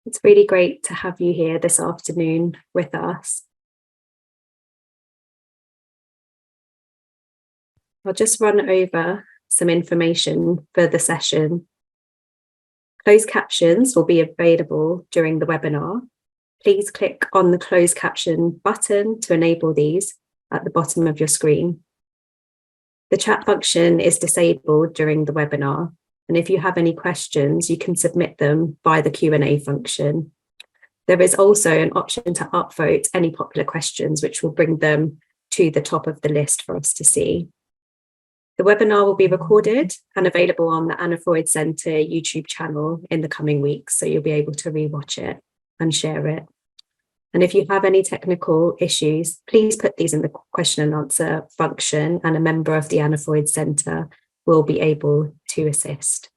It's really great to have you here this afternoon with us. I'll just run over some information for the session. Closed captions will be available during the webinar. Please click on the closed caption button to enable these at the bottom of your screen. The chat function is disabled during the webinar, and if you have any questions, you can submit them via the Q&A function. There is also an option to upvote any popular questions, which will bring them to the top of the list for us to see. The webinar will be recorded and available on the Anna Freud Centre YouTube channel in the coming weeks, so you'll be able to rewatch it and share it. And if you have any technical issues, please put these in the question and answer function, and a member of the Anna Freud Centre will be able to assist.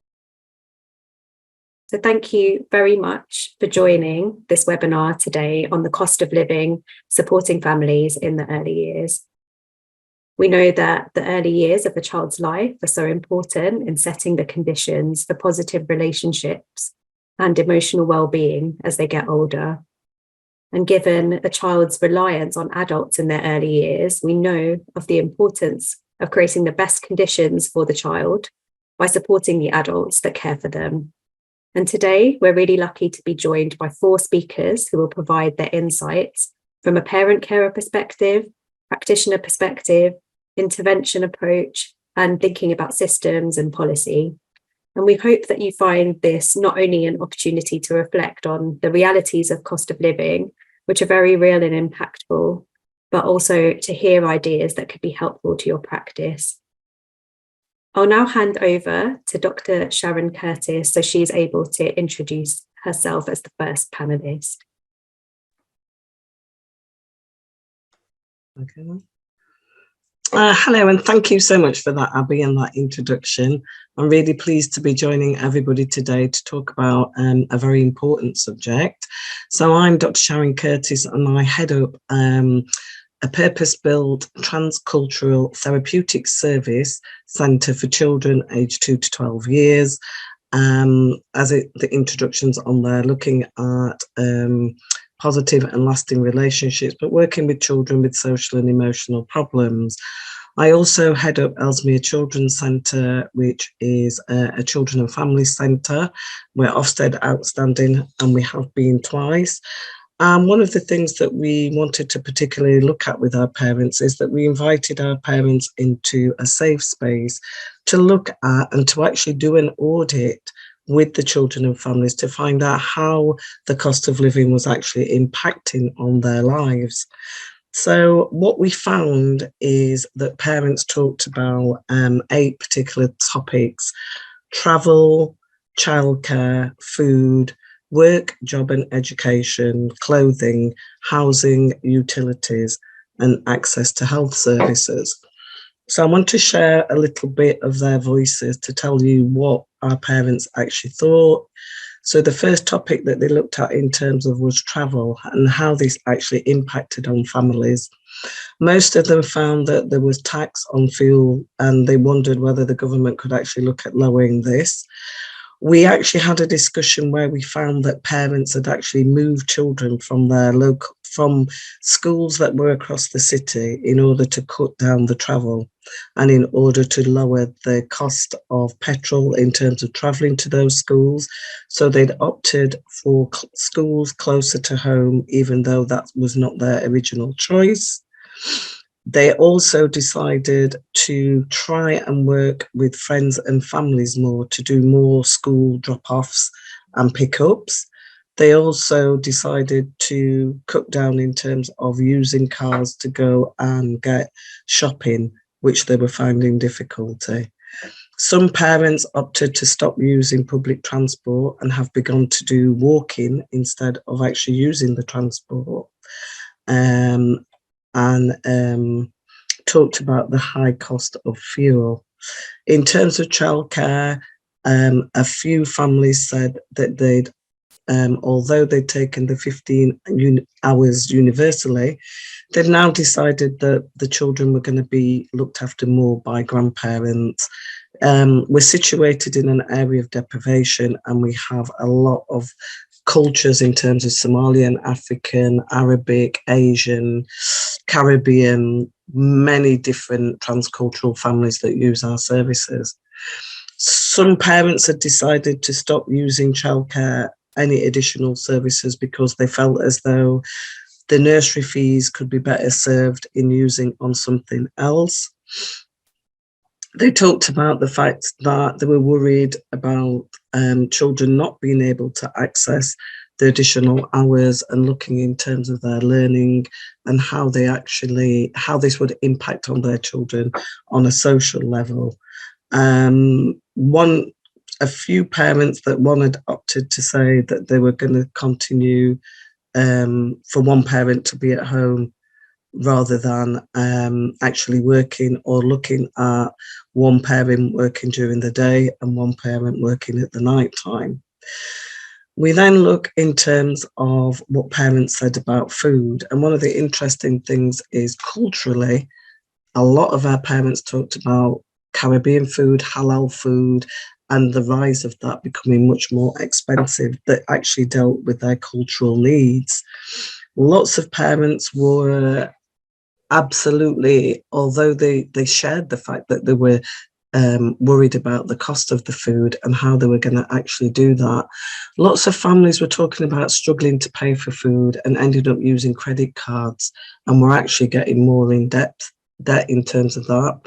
So thank you very much for joining this webinar today on the cost of living, supporting families in the early years. We know that the early years of a child's life are so important in setting the conditions for positive relationships and emotional well-being as they get older. And given a child's reliance on adults in their early years, we know of the importance of creating the best conditions for the child by supporting the adults that care for them. And today, we're really lucky to be joined by 4 speakers who will provide their insights from a parent-carer perspective, practitioner perspective, intervention approach, and thinking about systems and policy. And we hope that you find this not only an opportunity to reflect on the realities of cost of living, which are very real and impactful, but also to hear ideas that could be helpful to your practice. I'll now hand over to Dr. Sharon Curtis so she's able to introduce herself as the first panelist. Okay. Hello, and thank you so much for that, Abby, and that introduction. I'm really pleased to be joining everybody today to talk about a very important subject. So I'm Dr. Sharon Curtis, and I head up a purpose-built transcultural therapeutic service centre for children aged 2 to 12 years. The introduction's on there, looking at positive and lasting relationships, but working with children with social and emotional problems. I also head up Ellesmere Children's Centre, which is a children and family centre. We're Ofsted outstanding, and we have been twice. One of the things that we wanted to particularly look at with our parents is that we invited our parents into a safe space to look at and to actually do an audit with the children and families to find out how the cost of living was actually impacting on their lives. So what we found is that parents talked about 8 particular topics: travel, childcare, food, work, job and education, clothing, housing, utilities, and access to health services. So I want to share a little bit of their voices to tell you what our parents actually thought. So the first topic that they looked at in terms of was travel and how this actually impacted on families. Most of them found that there was tax on fuel, and they wondered whether the government could actually look at lowering this. We actually had a discussion where we found that parents had actually moved children from schools that were across the city in order to cut down the travel and in order to lower the cost of petrol in terms of travelling to those schools. So they'd opted for schools closer to home, even though that was not their original choice. They also decided to try and work with friends and families more, to do more school drop-offs and pick-ups. They also decided to cut down in terms of using cars to go and get shopping, which they were finding difficulty. Some parents opted to stop using public transport and have begun to do walking instead of actually using the transport. Talked about the high cost of fuel. In terms of childcare, a few families said that they'd, although they'd taken the 15 hours universally, they've now decided that the children were going to be looked after more by grandparents. We're situated in an area of deprivation, and we have a lot of cultures in terms of Somalian, African, Arabic, Asian, Caribbean, many different transcultural families that use our services. Some parents had decided to stop using childcare, any additional services, because they felt as though the nursery fees could be better served in using on something else. They talked about the fact that they were worried about children not being able to access the additional hours and looking in terms of their learning and how this would impact on their children on a social level. A few parents that had opted to say that they were going to continue for one parent to be at home rather than actually working, or looking at one parent working during the day and one parent working at the night time. We then look in terms of what parents said about food. And one of the interesting things is culturally, a lot of our parents talked about Caribbean food, halal food, and the rise of that becoming much more expensive, that actually dealt with their cultural needs. Lots of parents were absolutely, although they shared the fact that they were worried about the cost of the food and how they were going to actually do that. Lots of families were talking about struggling to pay for food and ended up using credit cards, and were actually getting more in debt in terms of that.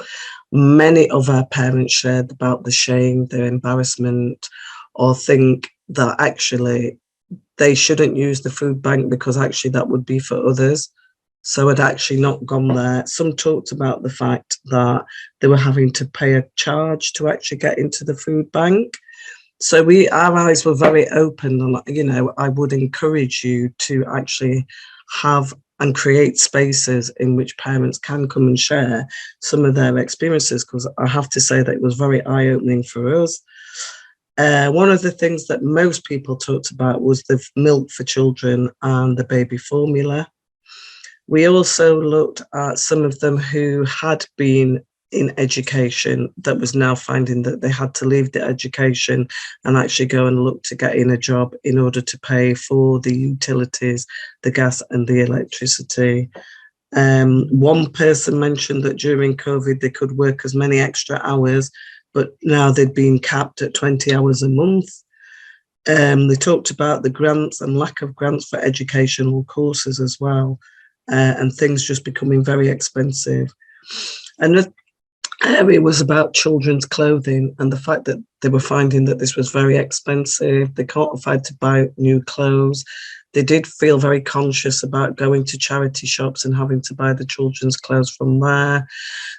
Many of our parents shared about the shame, their embarrassment, or think that actually they shouldn't use the food bank because actually that would be for others. So had actually not gone there. Some talked about the fact that they were having to pay a charge to actually get into the food bank. So our eyes were very open, and I would encourage you to actually have and create spaces in which parents can come and share some of their experiences, because I have to say that it was very eye-opening for us. One of the things that most people talked about was the milk for children and the baby formula. We also looked at some of them who had been in education that was now finding that they had to leave the education and actually go and look to get in a job in order to pay for the utilities, the gas and the electricity. One person mentioned that during COVID they could work as many extra hours, but now they'd been capped at 20 hours a month. They talked about the grants and lack of grants for educational courses as well. And things just becoming very expensive. And the area was about children's clothing and the fact that they were finding that this was very expensive. They can't afford to buy new clothes. They did feel very conscious about going to charity shops and having to buy the children's clothes from there.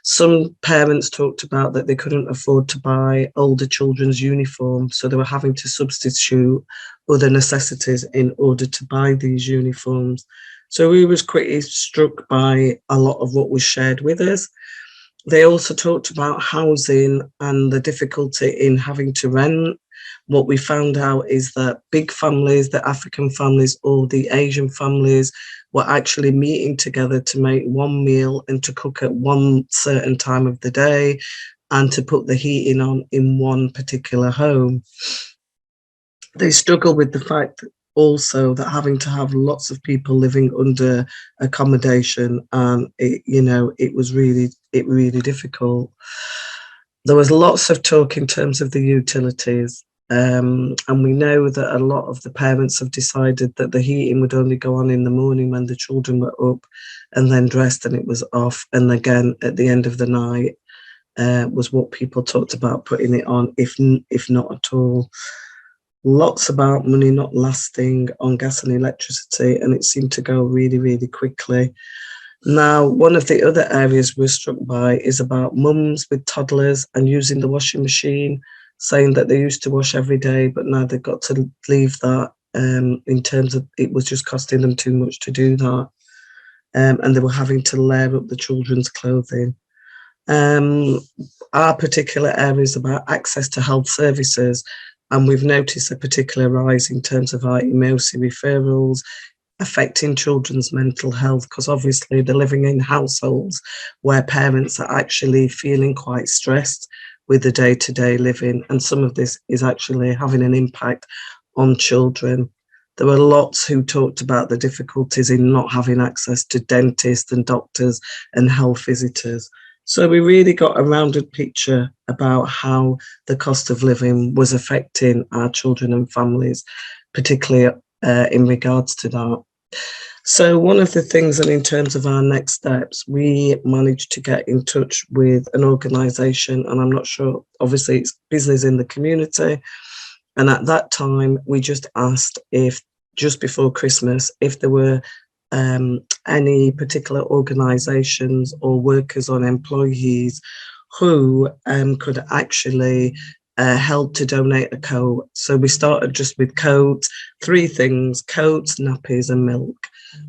Some parents talked about that they couldn't afford to buy older children's uniforms, so they were having to substitute other necessities in order to buy these uniforms. So we was pretty struck by a lot of what was shared with us. They also talked about housing and the difficulty in having to rent. What we found out is that big families, the African families or the Asian families, were actually meeting together to make one meal and to cook at one certain time of the day and to put the heating on in one particular home. They struggle with the fact also that having to have lots of people living under accommodation, and it was really difficult. There was lots of talk in terms of the utilities, and we know that a lot of the parents have decided that the heating would only go on in the morning when the children were up and then dressed and it was off, and again at the end of the night was what people talked about putting it on, if not at all. Lots about money not lasting on gas and electricity, and it seemed to go really, really quickly. Now, one of the other areas we're struck by is about mums with toddlers and using the washing machine, saying that they used to wash every day, but now they've got to leave that in terms of it was just costing them too much to do that. And they were having to layer up the children's clothing. Our particular area is about access to health services. And we've noticed a particular rise in terms of our emergency referrals affecting children's mental health, because obviously they're living in households where parents are actually feeling quite stressed with the day-to-day living. And some of this is actually having an impact on children. There were lots who talked about the difficulties in not having access to dentists and doctors and health visitors. So we really got a rounded picture about how the cost of living was affecting our children and families, particularly in regards to that. So one of the things, and in terms of our next steps, we managed to get in touch with an organisation, and I'm not sure, obviously it's Business in the Community. And at that time, we just asked if, just before Christmas, if there were any particular organisations or workers or employees who could actually help to donate a coat. So we started just with coats, 3 things: coats, nappies and milk.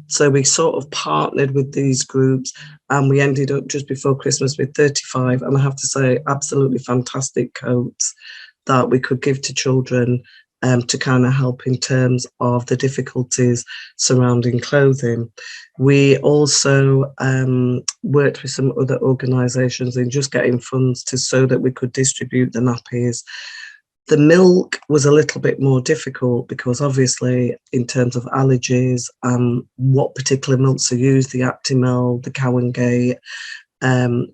So we sort of partnered with these groups, and we ended up just before Christmas with 35, and I have to say, absolutely fantastic coats that we could give to children to kind of help in terms of the difficulties surrounding clothing. We also worked with some other organisations in just getting funds so that we could distribute the nappies. The milk was a little bit more difficult because obviously in terms of allergies, what particular milks are used, the Actimel, the Cow and Gate,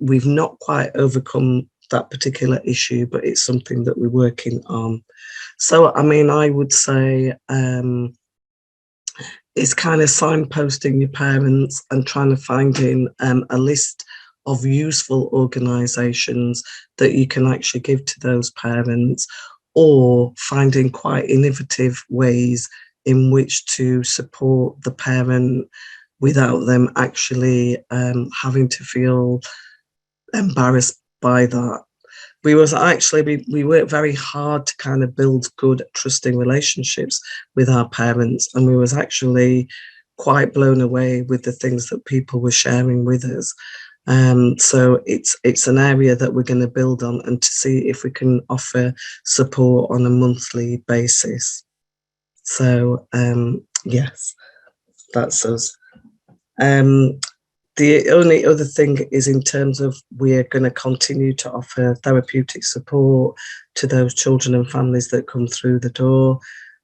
we've not quite overcome that particular issue, but it's something that we're working on. So, I mean, I would say it's kind of signposting your parents and trying to find in a list of useful organisations that you can actually give to those parents, or finding quite innovative ways in which to support the parent without them actually having to feel embarrassed by that. We worked very hard to kind of build good, trusting relationships with our parents, and we was actually quite blown away with the things that people were sharing with us. So it's an area that we're going to build on, and to see if we can offer support on a monthly basis. So yes, that's us. The only other thing is, in terms of, we're going to continue to offer therapeutic support to those children and families that come through the door.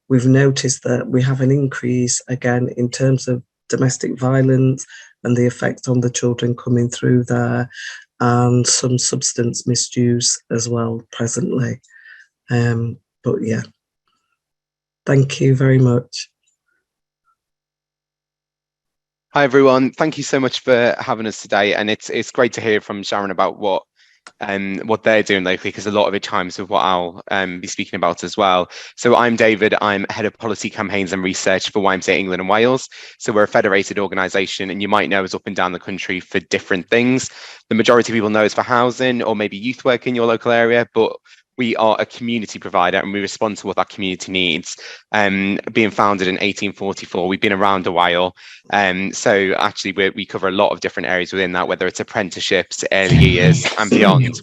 We've noticed that we have an increase again in terms of domestic violence and the effect on the children coming through there, and some substance misuse as well presently. But yeah, thank you very much. Hi everyone, thank you so much for having us today, and it's great to hear from Sharon about what they're doing locally, because a lot of it chimes with what I'll be speaking about as well. So I'm David, I'm Head of Policy Campaigns and Research for YMCA England and Wales. So we're a federated organisation, and you might know us up and down the country for different things. The majority of people know us for housing or maybe youth work in your local area, but we are a community provider and we respond to what that community needs. Being founded in 1844, we've been around a while. So actually we cover a lot of different areas within that, whether it's apprenticeships, early years and beyond.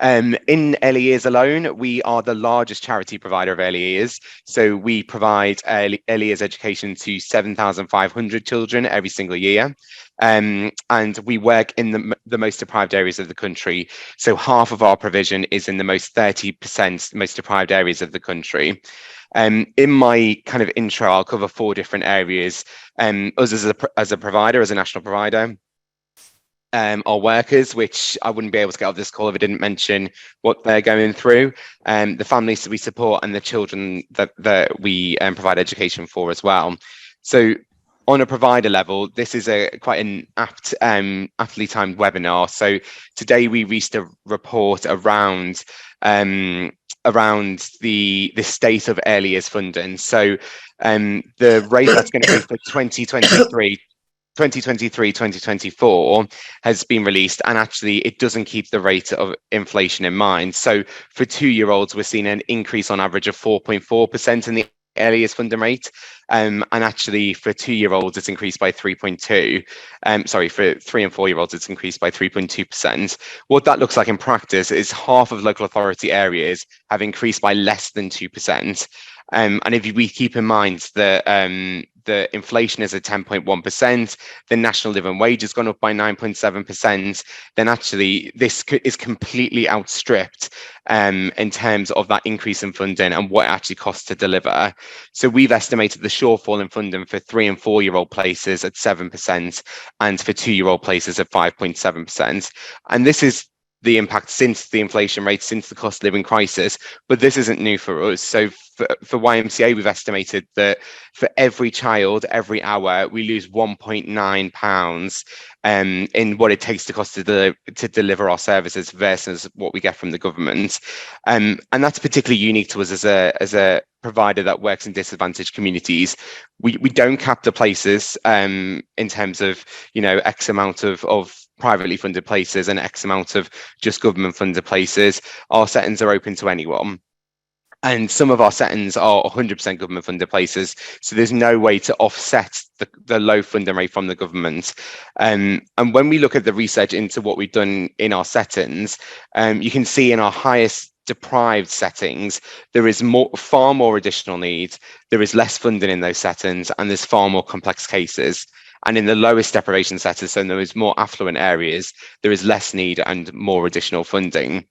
In early years alone, we are the largest charity provider of early years. So we provide early years education to 7,500 children every single year. And we work in the most deprived areas of the country. So half of our provision is in the 30% most deprived areas of the country. In my kind of intro, I'll cover 4 different areas. Us as a provider, as a national provider. Our workers, which I wouldn't be able to get off this call if I didn't mention what they're going through, the families that we support, and the children that we provide education for as well. So on a provider level, this is quite an aptly timed webinar. So today we released a report around the state of early years funding. So the rate that's going to be for 2023-2024 has been released, and actually it doesn't keep the rate of inflation in mind. So for 2-year-olds, we're seeing an increase on average of 4.4% in the early years funding rate, and actually for 2-year-olds it's increased by 3.2. For 3 and 4-year-olds it's increased by 3.2%. What that looks like in practice is half of local authority areas have increased by less than 2%, And if we keep in mind that the inflation is at 10.1%, the national living wage has gone up by 9.7%, then actually this is completely outstripped in terms of that increase in funding and what it actually costs to deliver. So we've estimated the shortfall in funding for 3 and 4 year old places at 7% and for 2-year-old places at 5.7%. And this is the impact since the inflation rate, since the cost of living crisis, but this isn't new for us. So for YMCA, we've estimated that for every child, every hour, we lose £1.9 in what it takes to cost to deliver our services versus what we get from the government. And that's particularly unique to us as a provider that works in disadvantaged communities. We don't cap the places in terms of, X amount of privately funded places and X amount of just government funded places. Our settings are open to anyone. And some of our settings are 100% government funded places. So there's no way to offset the low funding rate from the government. And when we look at the research into what we've done in our settings, you can see in our highest deprived settings, there is far more additional needs. There is less funding in those settings, and there's far more complex cases. And in the lowest deprivation settings, so in those more affluent areas, there is less need and more additional funding.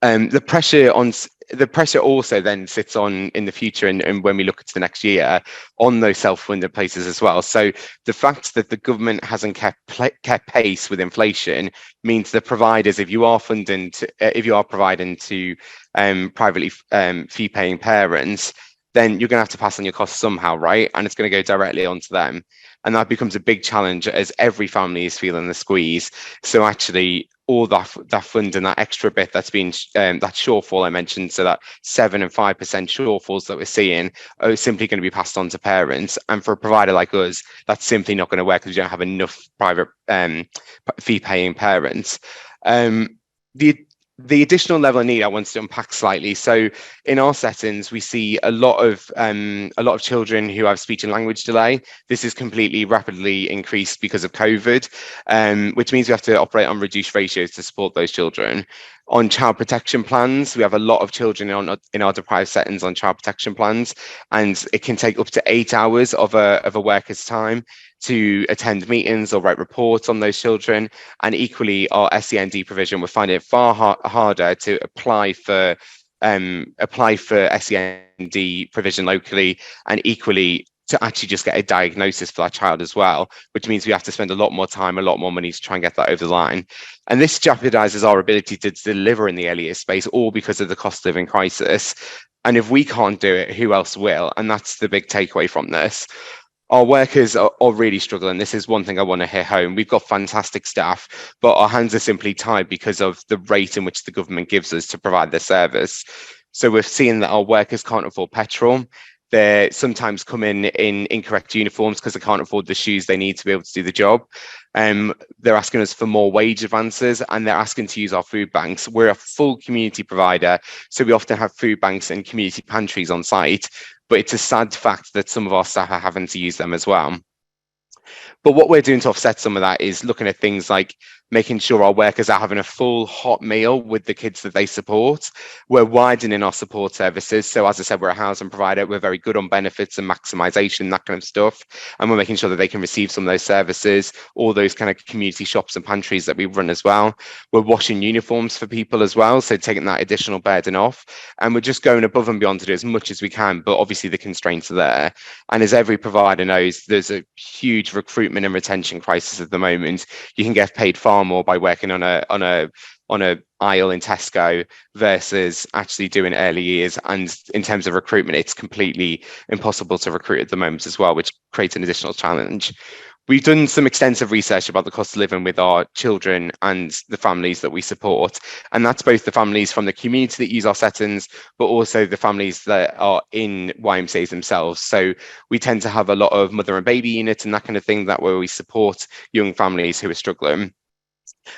The pressure also then sits on in the future and when we look into the next year on those self-funded places as well. So the fact that the government hasn't kept pace with inflation means the providers, if you are providing to privately fee-paying parents, then you're going to have to pass on your costs somehow, right? And it's going to go directly onto them. And that becomes a big challenge as every family is feeling the squeeze. So actually, all that funding, that extra bit that's been, that shortfall I mentioned, so that 7 and 5% shortfalls that we're seeing are simply going to be passed on to parents. And for a provider like us, that's simply not going to work because you don't have enough private fee-paying parents. The additional level of need I wanted to unpack slightly. So in our settings, we see a lot of children who have speech and language delay. This is completely rapidly increased because of COVID, which means we have to operate on reduced ratios to support those children. On child protection plans, we have a lot of children in our deprived settings on child protection plans, and it can take up to 8 hours of a worker's time to attend meetings or write reports on those children. And equally, our SEND provision, we find it far harder to apply for SEND provision locally, and equally to actually just get a diagnosis for that child as well, which means we have to spend a lot more time, a lot more money to try and get that over the line. And this jeopardizes our ability to deliver in the LEA space, all because of the cost of living crisis. And if we can't do it, who else will? And that's the big takeaway from this. Our workers are really struggling. This is one thing I want to hit home. We've got fantastic staff, but our hands are simply tied because of the rate in which the government gives us to provide their service. So we're seeing that our workers can't afford petrol. They sometimes come in incorrect uniforms because they can't afford the shoes they need to be able to do the job. They're asking us for more wage advances, and they're asking to use our food banks. We're a full community provider, so we often have food banks and community pantries on site, but it's a sad fact that some of our staff are having to use them as well. But what we're doing to offset some of that is looking at things like making sure our workers are having a full hot meal with the kids that they support. We're widening our support services. So as I said, we're a housing provider. We're very good on benefits and maximisation, that kind of stuff. And we're making sure that they can receive some of those services, all those kind of community shops and pantries that we run as well. We're washing uniforms for people as well, so taking that additional burden off. And we're just going above and beyond to do as much as we can, but obviously the constraints are there. And as every provider knows, there's a huge recruitment and retention crisis at the moment. You can get paid far more by working on a aisle in Tesco versus actually doing early years. And in terms of recruitment, it's completely impossible to recruit at the moment as well, which creates an additional challenge. We've done some extensive research about the cost of living with our children and the families that we support. And that's both the families from the community that use our settings, but also the families that are in YMCAs themselves. So we tend to have a lot of mother and baby units and that kind of thing, that where we support young families who are struggling.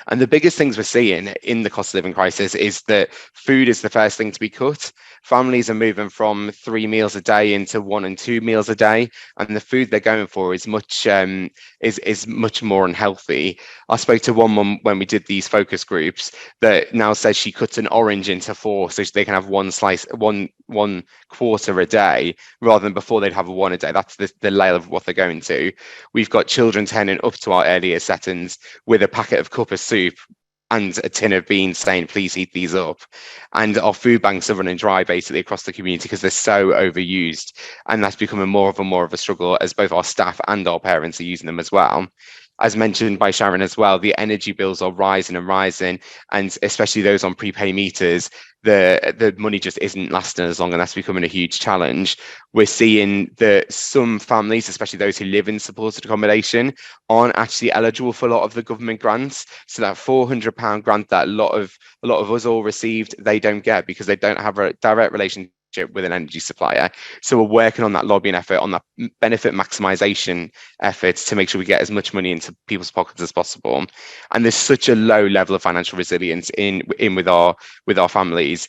And the biggest things we're seeing in the cost of living crisis is that food is the first thing to be cut. Families are moving from 3 meals a day into 1 and 2 meals a day, and the food they're going for is much more unhealthy. I spoke to one mum when we did these focus groups that now says she cuts an orange into 4 so they can have one slice, one quarter a day, rather than before they'd have 1 a day. That's the level of what they're going to. We've got children turning up to our earlier settings with a packet of cup of soup and a tin of beans saying, please heat these up. And our food banks are running dry basically across the community because they're so overused. And that's becoming more of a struggle as both our staff and our parents are using them as well. As mentioned by Sharon as well, the energy bills are rising and rising, and especially those on prepay meters, the money just isn't lasting as long, and that's becoming a huge challenge. We're seeing that some families, especially those who live in supported accommodation, aren't actually eligible for a lot of the government grants. So that £400 grant that a lot of us all received, they don't get because they don't have a direct relationship with an energy supplier. So we're working on that lobbying effort, on that benefit maximisation efforts to make sure we get as much money into people's pockets as possible. And there's such a low level of financial resilience in with our families.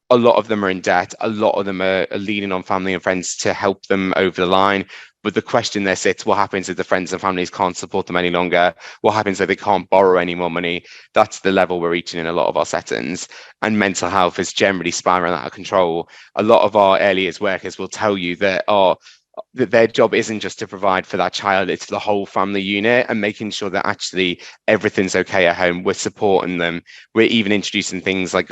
A lot of them are in debt. A lot of them are leaning on family and friends to help them over the line. But the question there sits, what happens if the friends and families can't support them any longer? What happens if they can't borrow any more money? That's the level we're reaching in a lot of our settings. And mental health is generally spiraling out of control. A lot of our early years workers will tell you that their job isn't just to provide for that child, it's the whole family unit, and making sure that actually everything's okay at home. We're supporting them. We're even introducing things like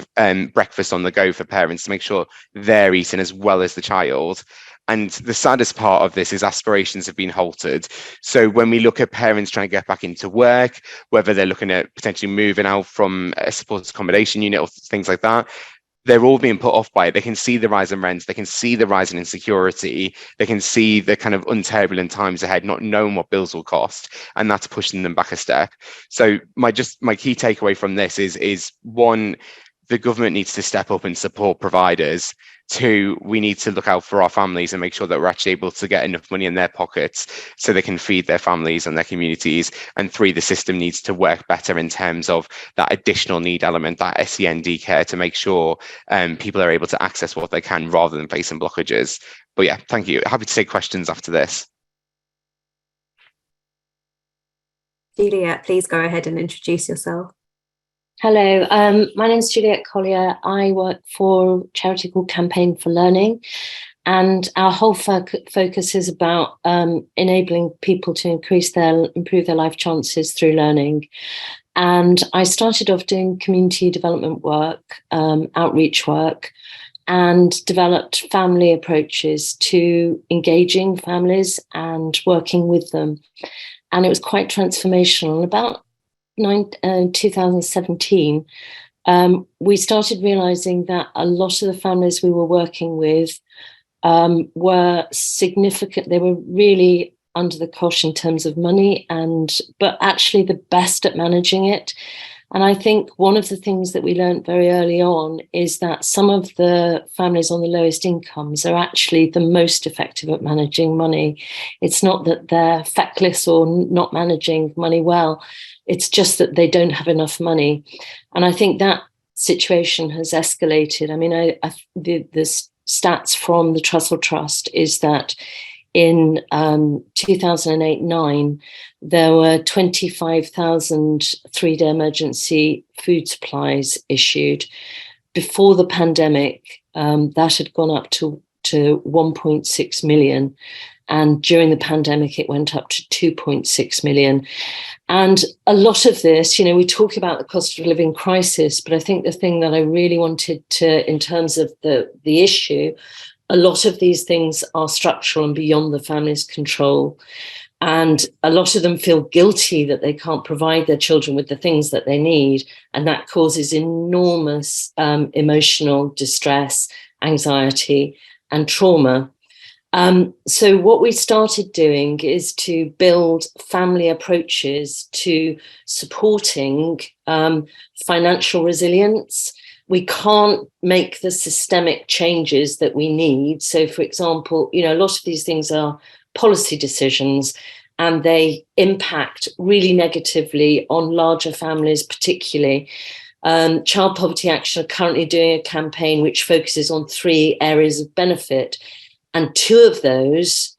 breakfast on the go for parents to make sure they're eating as well as the child. And the saddest part of this is aspirations have been halted. So when we look at parents trying to get back into work, whether they're looking at potentially moving out from a supported accommodation unit or things like that, they're all being put off by it. They can see the rise in rents, they can see the rise in insecurity, they can see the kind of unturbulent times ahead, not knowing what bills will cost, and that's pushing them back a step. So my key takeaway from this is one, the government needs to step up and support providers. 2, we need to look out for our families and make sure that we're actually able to get enough money in their pockets so they can feed their families and their communities. And 3, the system needs to work better in terms of that additional need element, that SEND care, to make sure people are able to access what they can rather than facing blockages. But yeah, thank you. Happy to take questions after this. Juliet, please go ahead and introduce yourself. Hello, my name is Juliet Collier. I work for a charity called Campaign for Learning, and our whole focus is about enabling people to improve their life chances through learning. And I started off doing community development work, outreach work, and developed family approaches to engaging families and working with them. And it was quite transformational. About 2017, we started realizing that a lot of the families we were working with were significant. They were really under the cosh in terms of money, but actually the best at managing it. And I think one of the things that we learned very early on is that some of the families on the lowest incomes are actually the most effective at managing money. It's not that they're feckless or not managing money well. It's just that they don't have enough money. And I think that situation has escalated. I mean, the stats from the Trussell Trust is that in 2008-9, there were 25,000 three-day emergency food supplies issued. Before the pandemic, that had gone up to 1.6 million. And during the pandemic, it went up to 2.6 million. And a lot of this, we talk about the cost of living crisis, but I think the thing that I really wanted to, in terms of the issue, a lot of these things are structural and beyond the family's control. And a lot of them feel guilty that they can't provide their children with the things that they need. And that causes enormous emotional distress, anxiety, and trauma. So what we started doing is to build family approaches to supporting financial resilience. We can't make the systemic changes that we need. So, for example, a lot of these things are policy decisions, and they impact really negatively on larger families, particularly. Child Poverty Action are currently doing a campaign which focuses on 3 areas of benefit, and 2 of those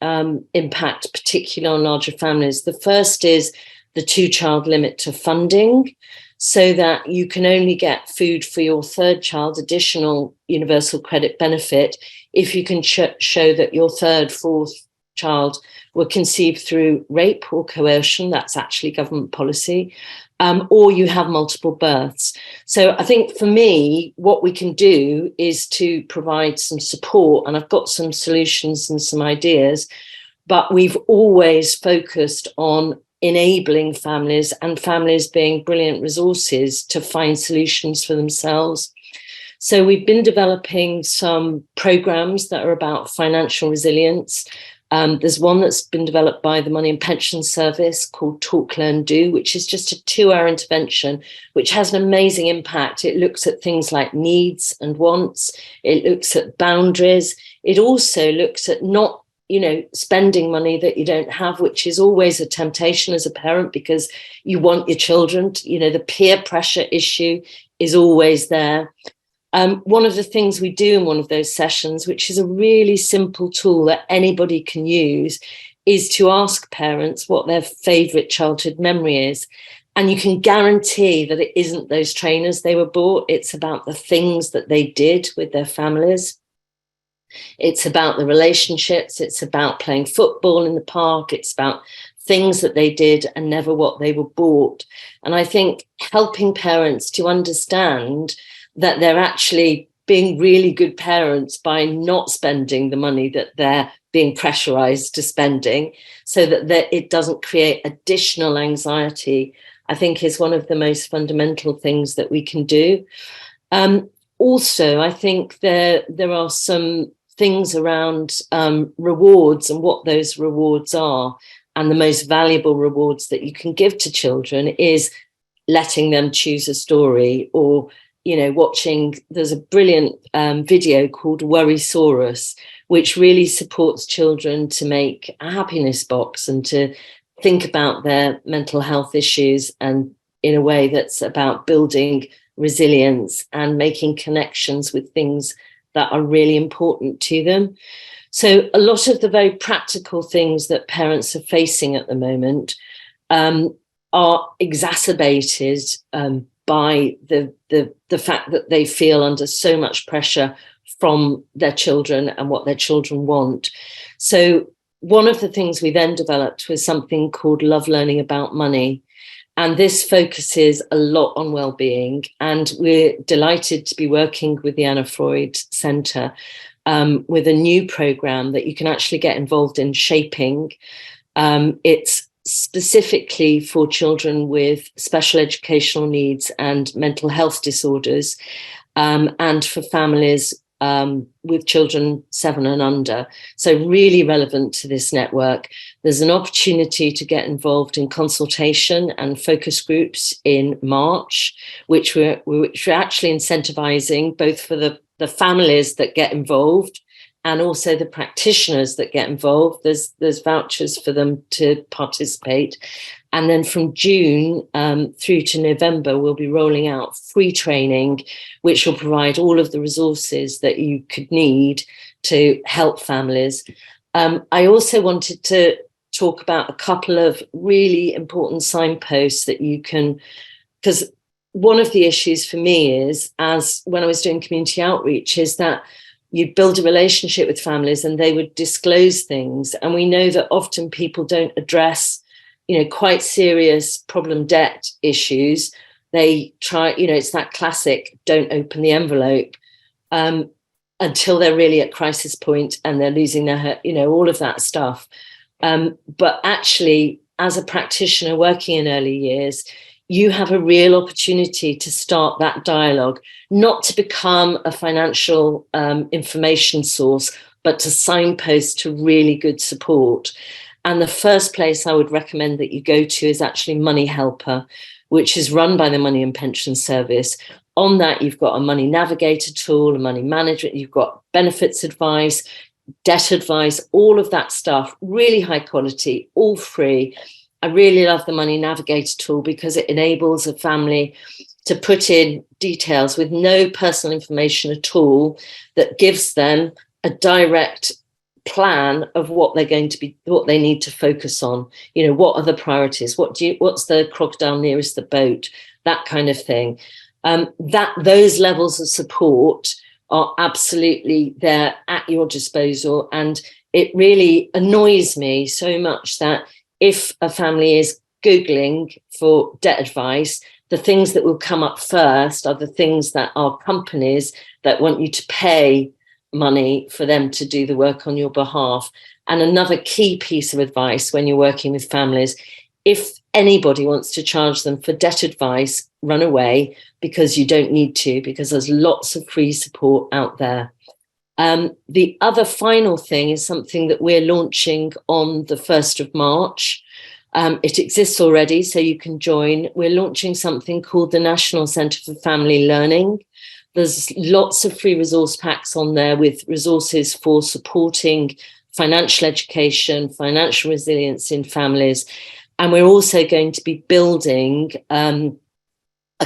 impact particularly on larger families. The first is the 2-child limit to funding, so that you can only get food for your 3rd child, additional universal credit benefit, if you can show that your 3rd, 4th child were conceived through rape or coercion. That's actually government policy. Or you have multiple births. So I think for me, what we can do is to provide some support, and I've got some solutions and some ideas, but we've always focused on enabling families, and families being brilliant resources to find solutions for themselves. So we've been developing some programs that are about financial resilience. There's one that's been developed by the Money and Pension Service called Talk, Learn, Do, which is just a 2-hour intervention, which has an amazing impact. It looks at things like needs and wants. It looks at boundaries. It also looks at not spending money that you don't have, which is always a temptation as a parent, because you want your children to, the peer pressure issue is always there. One of the things we do in one of those sessions, which is a really simple tool that anybody can use, is to ask parents what their favourite childhood memory is. And you can guarantee that it isn't those trainers they were bought. It's about the things that they did with their families. It's about the relationships. It's about playing football in the park. It's about things that they did and never what they were bought. And I think helping parents to understand that they're actually being really good parents by not spending the money that they're being pressurized to spending, so that it doesn't create additional anxiety, I think is one of the most fundamental things that we can do. Also, I think there are some things around rewards and what those rewards are. And the most valuable rewards that you can give to children is letting them choose a story, or watching. There's a brilliant video called Worrysaurus, which really supports children to make a happiness box and to think about their mental health issues, and in a way that's about building resilience and making connections with things that are really important to them. So a lot of the very practical things that parents are facing at the moment are exacerbated by the fact that they feel under so much pressure from their children and what their children want. So one of the things we then developed was something called Love Learning About Money. And this focuses a lot on well-being. And we're delighted to be working with the Anna Freud Centre with a new programme that you can actually get involved in shaping. It's specifically for children with special educational needs and mental health disorders, and for families with children 7 and under. So really relevant to this network. There's an opportunity to get involved in consultation and focus groups in March, which we're actually incentivizing both for the families that get involved and also the practitioners that get involved. There's vouchers for them to participate. And then from June through to November, we'll be rolling out free training, which will provide all of the resources that you could need to help families. I also wanted to talk about a couple of really important signposts that you can, because one of the issues for me is, as when I was doing community outreach, is that you'd build a relationship with families and they would disclose things. And we know that often people don't address, quite serious problem debt issues. They try, it's that classic, don't open the envelope until they're really at crisis point and they're losing their, all of that stuff. But actually, as a practitioner working in early years, you have a real opportunity to start that dialogue, not to become a financial information source, but to signpost to really good support. And the first place I would recommend that you go to is actually Money Helper, which is run by the Money and Pension Service. On that, you've got a money navigator tool, a money management, you've got benefits advice. debt advice, all of that stuff, really high quality, all free. I really love the Money Navigator tool because it enables a family to put in details with no personal information at all, that gives them a direct plan of what they're going to be, what they need to focus on. You know, what are the priorities? What's the crocodile nearest the boat? That kind of thing. Those levels of support are absolutely there at your disposal. And it really annoys me so much that if a family is Googling for debt advice, the things that will come up first are the things that are companies that want you to pay money for them to do the work on your behalf. And another key piece of advice when you're working with families, if anybody wants to charge them for debt advice, run away, because you don't need to, because there's lots of free support out there. The other final thing is something that we're launching on the 1st of March. It exists already, so you can join. We're launching something called the National Centre for Family Learning. There's lots of free resource packs on there with resources for supporting financial education, financial resilience in families. And we're also going to be building a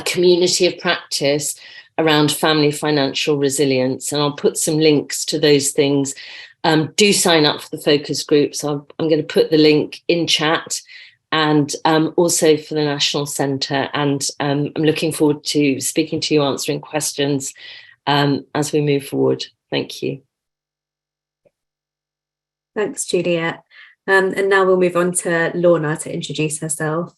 community of practice around family financial resilience. And I'll put some links to those things. Do sign up for the focus groups. I'm going to put the link in chat, and also for the National Centre. And I'm looking forward to speaking to you, answering questions as we move forward. Thank you. Thanks, Juliet. And now we'll move on to Lorna to introduce herself.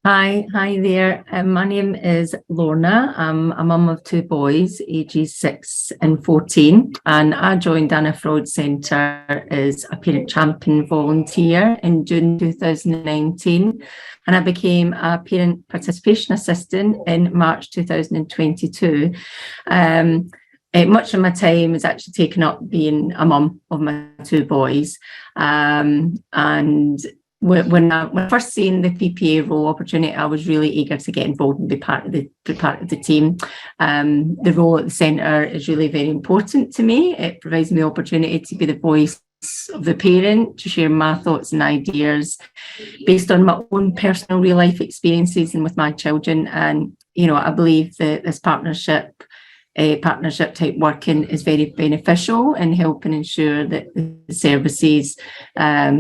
Hi there. My name is Lorna. I'm a mum of 2 boys, ages 6 and 14, and I joined Anna Freud Centre as a parent champion volunteer in June 2019, and I became a parent participation assistant in March 2022. Much of my time is actually taken up being a mum of my 2 boys, and when I first seen the PPA role opportunity, I was really eager to get involved and be part of the team. The role at the centre is really very important to me. It provides me the opportunity to be the voice of the parent, to share my thoughts and ideas based on my own personal real life experiences and with my children. And, you know, I believe that this partnership type working is very beneficial in helping ensure that the services are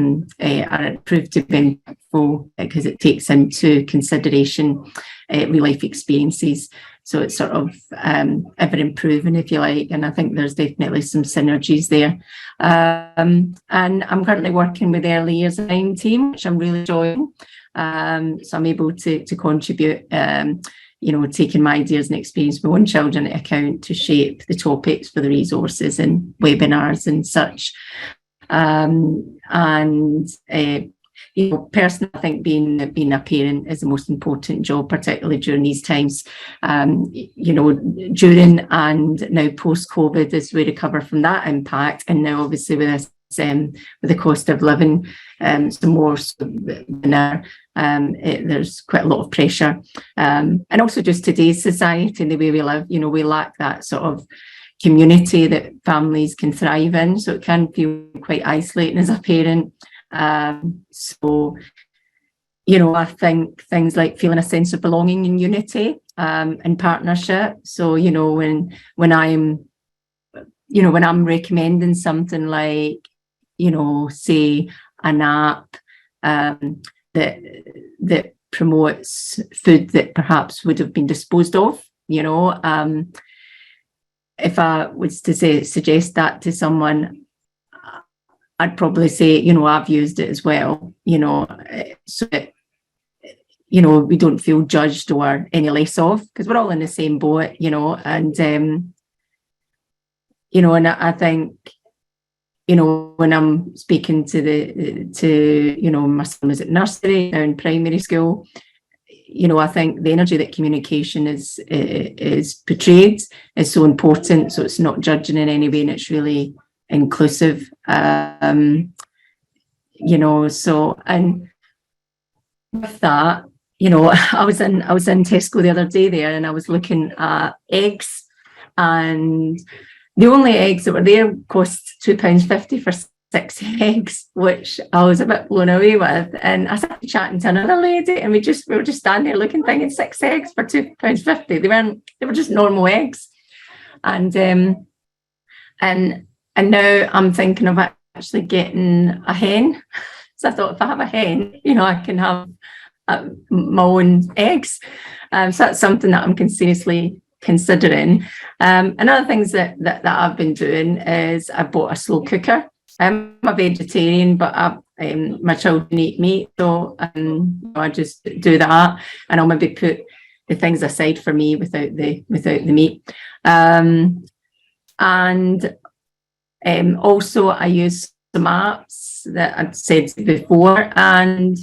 proved to be impactful, because it takes into consideration real life experiences. So it's sort of ever improving, if you like, and I think there's definitely some synergies there. And I'm currently working with early years IM team, which I'm really enjoying. So I'm able to contribute, taking my ideas and experience of my own children into account to shape the topics for the resources and webinars and such. Personally, I think being a parent is the most important job, particularly during these times. During and now post-COVID, as we recover from that impact, and now obviously with this, with the cost of living, some more there's quite a lot of pressure, and also just today's society and the way we live. We lack that sort of community that families can thrive in, so it can feel quite isolating as a parent. I think things like feeling a sense of belonging and unity and partnership. So when I'm recommending something like, say an app that promotes food that perhaps would have been disposed of, if I was to suggest that to someone, I'd probably say, I've used it as well, so that, we don't feel judged or any less of, because we're all in the same boat, and I think, when I'm speaking to my son was at nursery, now in primary school, I think the energy that communication is portrayed is so important. So it's not judging in any way, and it's really inclusive. And with that, I was in Tesco the other day there, and I was looking at eggs, and the only eggs that were there cost £2.50 for 6 eggs, which I was a bit blown away with. And I started chatting to another lady, and we were just standing there looking, thinking 6 eggs for £2.50. They were just normal eggs. And now I'm thinking of actually getting a hen. So I thought, if I have a hen, I can have my own eggs. So that's something that I'm seriously considering. Another things that I've been doing is I bought a slow cooker. I'm a vegetarian, but my children eat meat, so I just do that, and I'll maybe put the things aside for me without the meat. And also I use some apps that I've said before, and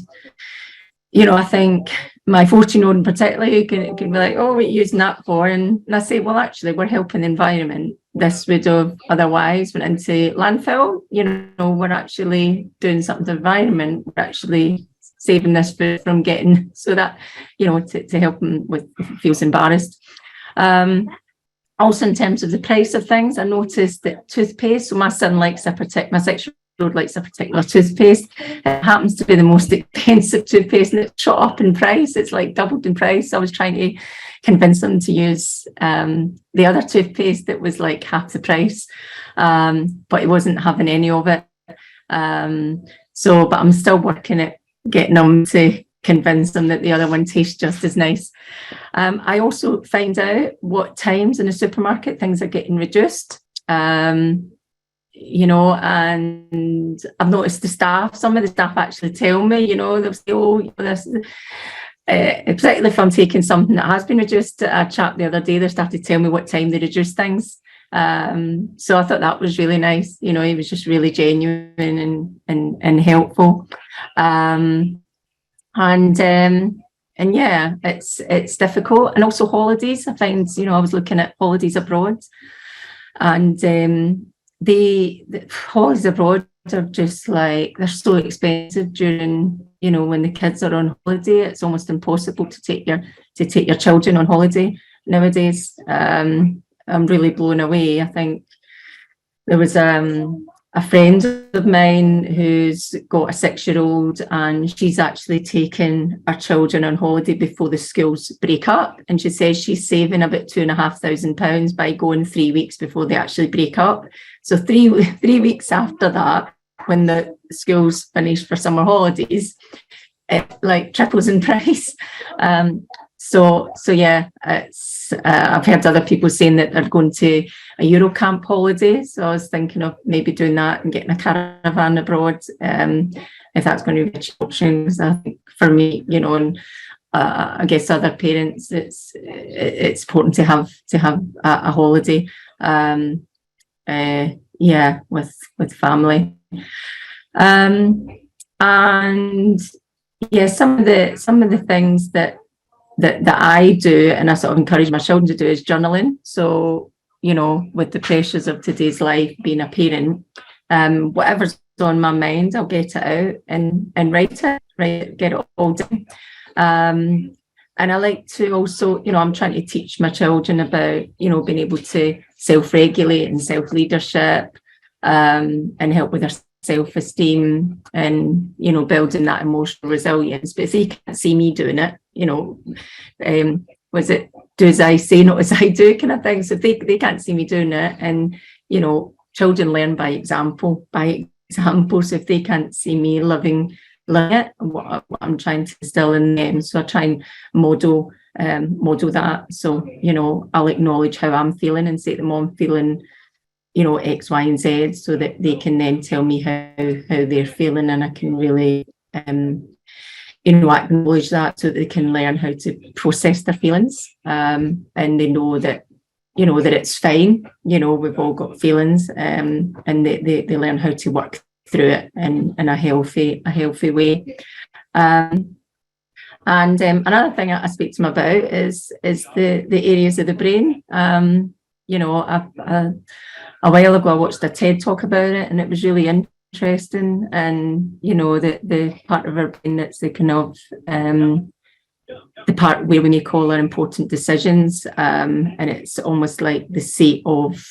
I think my 14-year-old in particular can be like, oh, what are you using that for? And I say, well, actually, we're helping the environment. This would have otherwise went into landfill. We're actually doing something to the environment. We're actually saving this food from getting, so that, to help them with, if it feels embarrassed. Also, in terms of the price of things, I noticed that toothpaste, so my son likes my 6-year-old likes a particular toothpaste. It happens to be the most expensive toothpaste, and it's shot up in price. It's like doubled in price. I was trying to convince them to use the other toothpaste that was like half the price, but he wasn't having any of it. But I'm still working at getting them to convince them that the other one tastes just as nice. I also find out what times in the supermarket things are getting reduced. And I've noticed some of the staff actually tell me, they'll say, oh, this, particularly if I'm taking something that has been reduced. A chap the other day, they started to tell me what time they reduce things. So I thought that was really nice. He was just really genuine and helpful. And yeah, it's difficult. And also holidays. I find, I was looking at holidays abroad, and the holidays abroad are just like, they're so expensive during, when the kids are on holiday. It's almost impossible to take your children on holiday nowadays. I'm really blown away. I think there was a friend of mine who's got a 6-year-old, and she's actually taken her children on holiday before the schools break up. And she says she's saving about £2,500 by going 3 weeks before they actually break up. So three weeks after that, when the schools finish for summer holidays, it like triples in price. So yeah, it's I've heard other people saying that they're going to a Eurocamp holiday. So I was thinking of maybe doing that and getting a caravan abroad, if that's going to be an option. Because I think for me, and I guess other parents, it's important to have a holiday. With family. And yeah, some of the things that I do, and I sort of encourage my children to do, is journaling. So, with the pressures of today's life, being a parent, whatever's on my mind, I'll get it out and write it, get it all done. And I like to also, I'm trying to teach my children about, being able to self-regulate and self-leadership, and help with their self-esteem and, building that emotional resilience. But if they can't see me doing it, was it do as I say, not as I do kind of thing? So if they can't see me doing it, and, children learn by example. So if they can't see me living it, what I'm trying to instill in them, so I try and model that. So I'll acknowledge how I'm feeling and say to them, I'm feeling X, Y, and Z, so that they can then tell me how they're feeling, and I can really acknowledge that, so that they can learn how to process their feelings, and they know that that it's fine. We've all got feelings, and they learn how to work through it in a healthy way. And another thing I speak to them about is the areas of the brain. A while ago I watched a TED talk about it, and it was really interesting. And the part of our brain that's the kind of the part where we make all our important decisions, and it's almost like the seat of,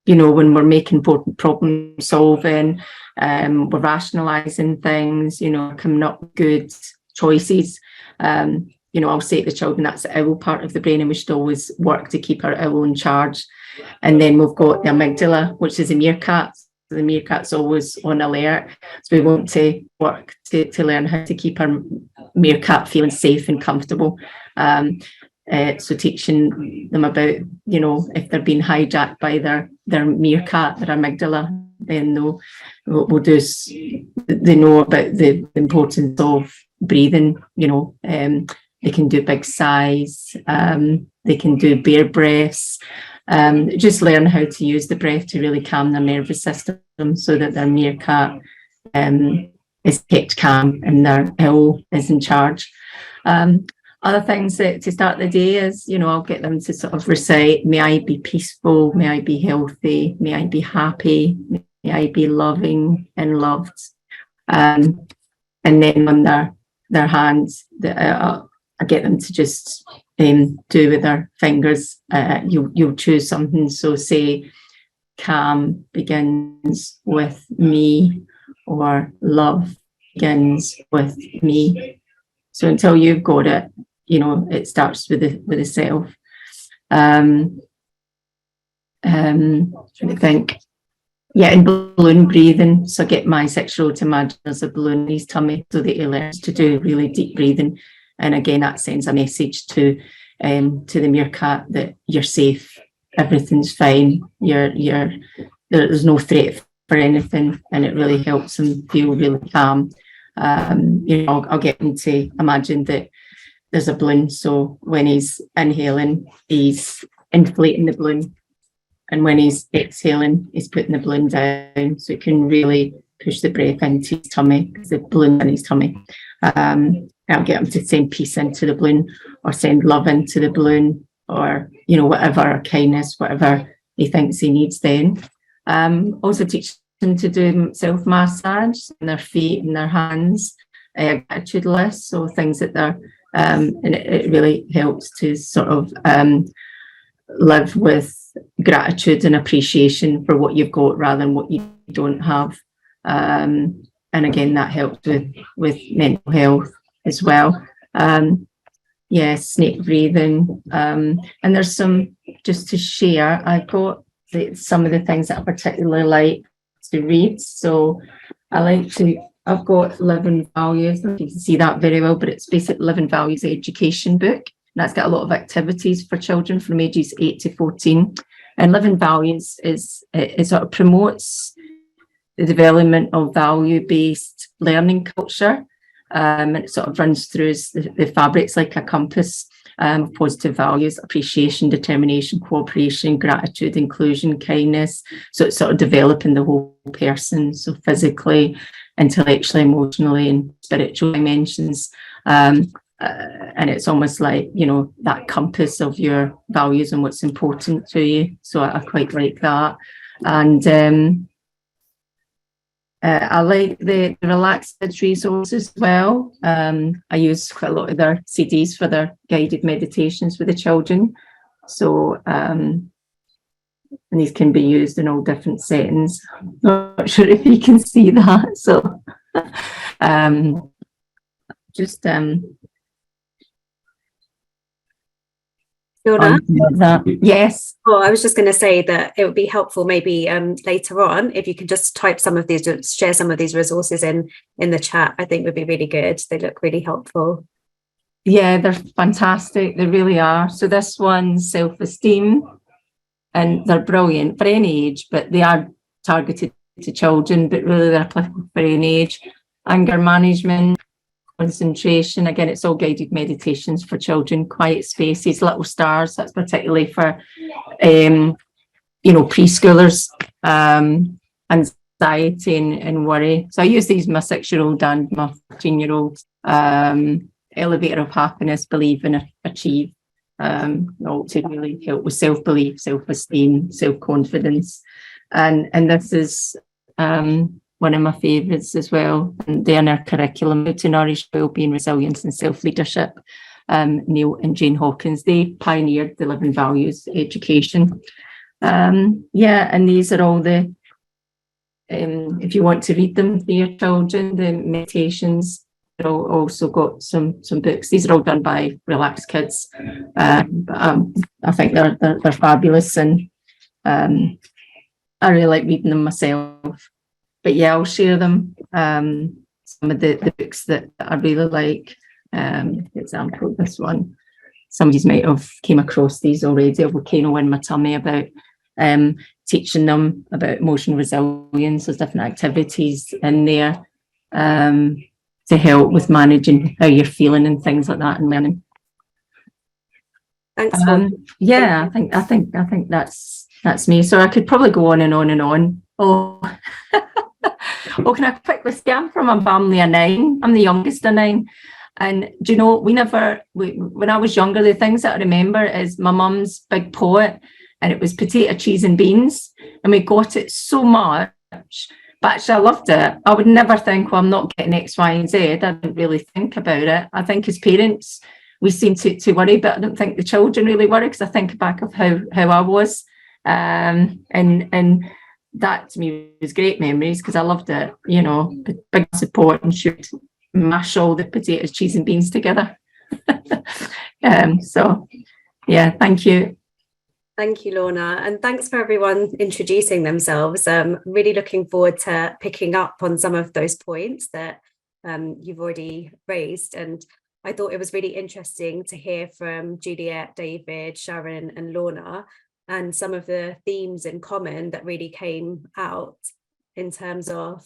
you know, when we're making important problem solving, we're rationalising things, you know, coming up with good choices. You know, I'll say to the children, that's the owl part of the brain, and we should always work to keep our owl in charge. And then we've got the amygdala, which is a meerkat. So the meerkat's always on alert. So we want to work to learn how to keep our meerkat feeling safe and comfortable. So teaching them about, you know, if they're being hijacked by their meerkat, their amygdala, then we'll do. They know about the importance of breathing. You know, they can do big sighs. They can do bear breaths. Just learn how to use the breath to really calm their nervous system, so that their meerkat is kept calm and their owl is in charge. Other things that to start the day is, you know, I'll get them to sort of recite, may I be peaceful, may I be healthy, may I be happy, may I be loving and loved. And then on their hands, I get them to just do with their fingers. You'll choose something. So say, calm begins with me, or love begins with me. So until you've got it, you know, it starts with the self. Trying to think. Yeah, and balloon breathing. So get my 6-year-old to imagine there's a balloon in his tummy, so that he learns to do really deep breathing. And again, that sends a message to the meerkat that you're safe, everything's fine, there's no threat for anything, and it really helps him feel really calm. You know, I'll get him to imagine that there's a balloon, so when he's inhaling, he's inflating the balloon, and when he's exhaling, he's putting the balloon down, so it can really push the breath into his tummy, because the balloon's in his tummy. I'll get him to send peace into the balloon, or send love into the balloon, or, you know, whatever, or kindness, whatever he thinks he needs then. Also teach them to do self-massage in their feet and their hands, gratitude lists, so things that they're, and it really helps to sort of live with gratitude and appreciation for what you've got rather than what you don't have. And again, that helps with mental health as well. Snake breathing. And there's some, just to share, I've got some of the things that I particularly like to read. So I've got Living Values. You can see that very well, but it's basically Living Values education book. And that's got a lot of activities for children from ages 8 to 14. And Living Values it sort of promotes the development of value-based learning culture. And it sort of runs through the fabrics like a compass of positive values: appreciation, determination, cooperation, gratitude, inclusion, kindness. So it's sort of developing the whole person, so physically, intellectually, emotionally, and spiritual dimensions. And it's almost like, you know, that compass of your values and what's important to you. So I quite like that. And I like the Relaxed Kids resources as well. I use quite a lot of their CDs for their guided meditations with the children. So, and these can be used in all different settings. Not sure if you can see that. So, Yes. Oh, I was just going to say that it would be helpful maybe later on if you could just type some of these, share some of these resources in the chat. I think would be really good. They look really helpful. Yeah, they're fantastic. They really are. So this one's self-esteem, and they're brilliant for any age, but they are targeted to children, but really they're applicable for any age. Anger management, concentration, again, it's all guided meditations for children. Quiet spaces, little stars, that's particularly for preschoolers. Anxiety and worry. So I use these my 6-year-old and my 14-year-old. Elevator of happiness, believe and achieve, all to really help with self-belief, self-esteem, self-confidence. And this is one of my favourites as well. And they're in our curriculum, How to Nourish Wellbeing, Resilience and Self-Leadership. Neil and Jane Hawkins, they pioneered the Living Values education. And these are all the, if you want to read them for your children, the meditations. They've also got some books. These are all done by Relaxed Kids. I think they're fabulous, and I really like reading them myself. But yeah, I'll share them. Some of the books that I really like. For example, this one. Some of you might have came across these already. A Volcano in My Tummy, about teaching them about emotional resilience. There's different activities in there to help with managing how you're feeling and things like that, and learning. Thanks. I think that's me. So I could probably go on and on and on. Oh, can I quickly say I'm from a family of 9. I'm the youngest of 9. And do you know, when I was younger, the things that I remember is my mum's big pot, and it was potato, cheese and beans. And we got it so much, but actually I loved it. I would never think, well, I'm not getting X, Y and Z. I didn't really think about it. I think as parents, we seem to worry, but I don't think the children really worry, because I think back of how I was. And that to me was great memories, because I loved it, you know, big support, and should mash all the potatoes, cheese and beans together. So yeah, thank you. Thank you, Lorna, and thanks for everyone introducing themselves. Really looking forward to picking up on some of those points that you've already raised. And I thought it was really interesting to hear from Juliet, David, Sharon and Lorna, and some of the themes in common that really came out in terms of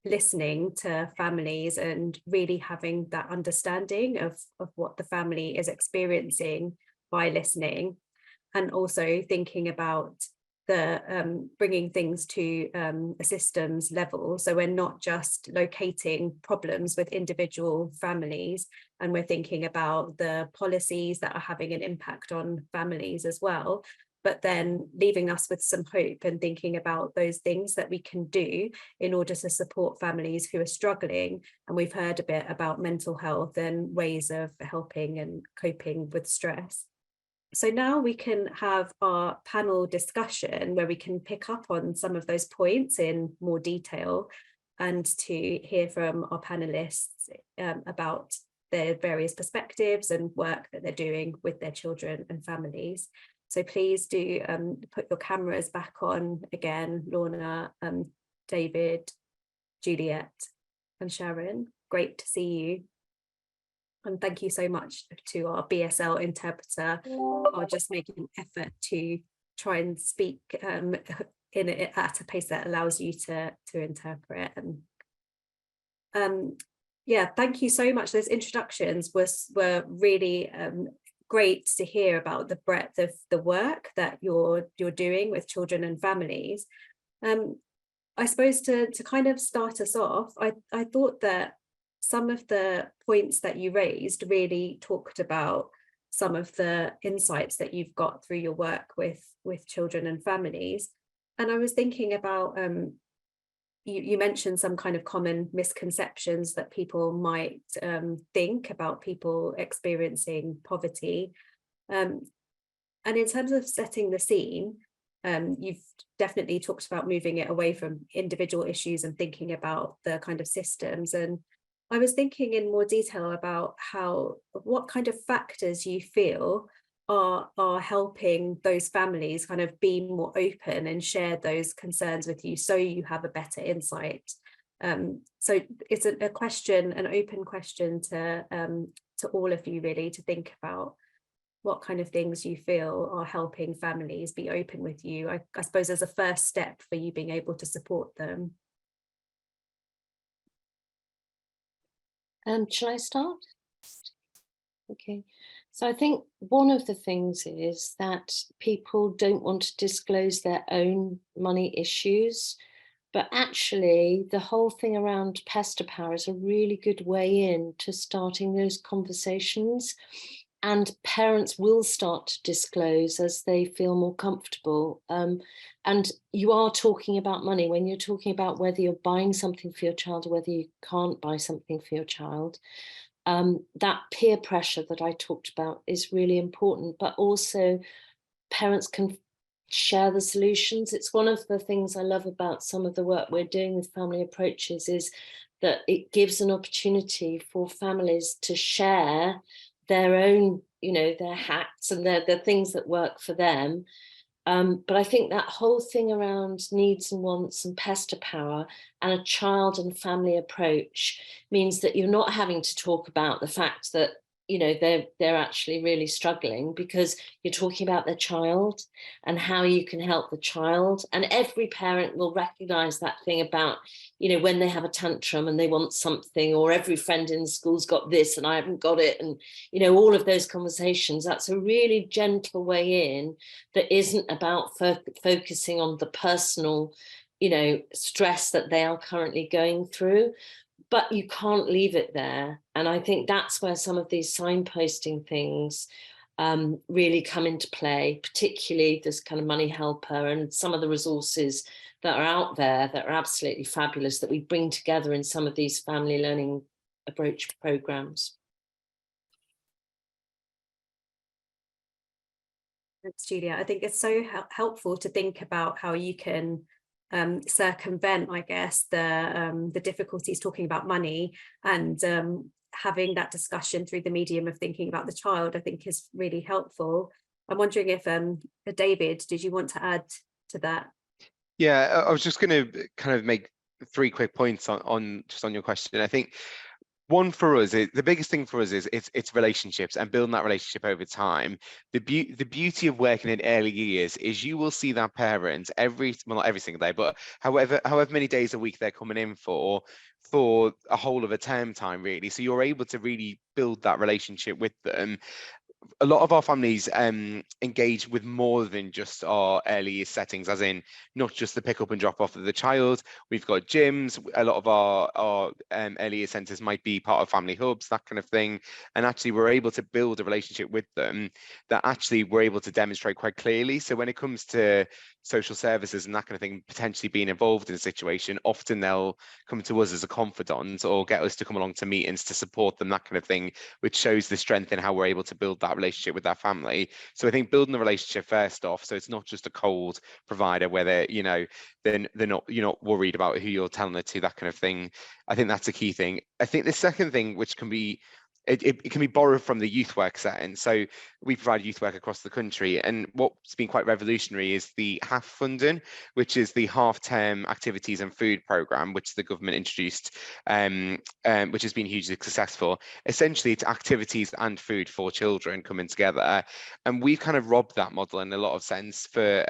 listening to families and really having that understanding of what the family is experiencing by listening, and also thinking about the bringing things to a systems level. So we're not just locating problems with individual families, and we're thinking about the policies that are having an impact on families as well, but then leaving us with some hope and thinking about those things that we can do in order to support families who are struggling. And we've heard a bit about mental health and ways of helping and coping with stress. So now we can have our panel discussion where we can pick up on some of those points in more detail, and to hear from our panelists about their various perspectives and work that they're doing with their children and families. So please do put your cameras back on again, Lorna, David, Juliet and Sharon. Great to see you. And thank you so much to our BSL interpreter for just making an effort to try and speak at a pace that allows you to interpret. And thank you so much. Those introductions were really great to hear about the breadth of the work that you're doing with children and families. I suppose to kind of start us off, I thought that some of the points that you raised really talked about some of the insights that you've got through your work with children and families. And I was thinking about, you mentioned some kind of common misconceptions that people might think about people experiencing poverty. And in terms of setting the scene, you've definitely talked about moving it away from individual issues and thinking about the kind of systems. And I was thinking in more detail about what kind of factors you feel are helping those families kind of be more open and share those concerns with you, so you have a better insight. So it's a question, an open question to all of you really, to think about what kind of things you feel are helping families be open with you. I suppose as a first step for you being able to support them. Shall I start? Okay. So I think one of the things is that people don't want to disclose their own money issues, but actually the whole thing around Pester Power is a really good way in to starting those conversations. and parents will start to disclose as they feel more comfortable. And you are talking about money when you're talking about whether you're buying something for your child or whether you can't buy something for your child. That peer pressure that I talked about is really important, but also parents can share the solutions. It's one of the things I love about some of the work we're doing with family approaches, is that it gives an opportunity for families to share their own, their hacks and the things that work for them. But I think that whole thing around needs and wants and pester power and a child and family approach means that you're not having to talk about the fact that they're actually really struggling, because you're talking about their child and how you can help the child. And every parent will recognize that thing about, when they have a tantrum and they want something, or every friend in school's got this and I haven't got it. And, all of those conversations, that's a really gentle way in that isn't about focusing on the personal, stress that they are currently going through. But you can't leave it there. And I think that's where some of these signposting things really come into play, particularly this kind of Money Helper and some of the resources that are out there that are absolutely fabulous that we bring together in some of these family learning approach programs. Thanks, Julia. I think it's so helpful to think about how you can circumvent, I guess, the difficulties talking about money, and having that discussion through the medium of thinking about the child, I think is really helpful. I'm wondering if David, did you want to add to that? Yeah, I was just going to kind of make 3 quick points on your question. I think one for us, the biggest thing for us is it's relationships and building that relationship over time. The beauty of working in early years is you will see that parent not every single day, but however many days a week they're coming in for a whole of a term time, really. So you're able to really build that relationship with them. A lot of our families engage with more than just our early years settings, as in not just the pick up and drop off of the child. We've got gyms. A lot of our early years centres might be part of family hubs, that kind of thing. And actually, we're able to build a relationship with them that actually we're able to demonstrate quite clearly. So when it comes to social services and that kind of thing, potentially being involved in a situation, often they'll come to us as a confidant or get us to come along to meetings to support them, that kind of thing, which shows the strength in how we're able to build that relationship with that family. So I think building the relationship first off, so it's not just a cold provider where they're not, you're not worried about who you're telling it to, that kind of thing. I think that's a key thing. I think the second thing, which can be it can be borrowed from the youth work setting. So we provide youth work across the country, and what's been quite revolutionary is the HAF funding, which is the half-term activities and food program, which the government introduced, which has been hugely successful. Essentially, it's activities and food for children coming together, and we've kind of robbed that model in a lot of sense for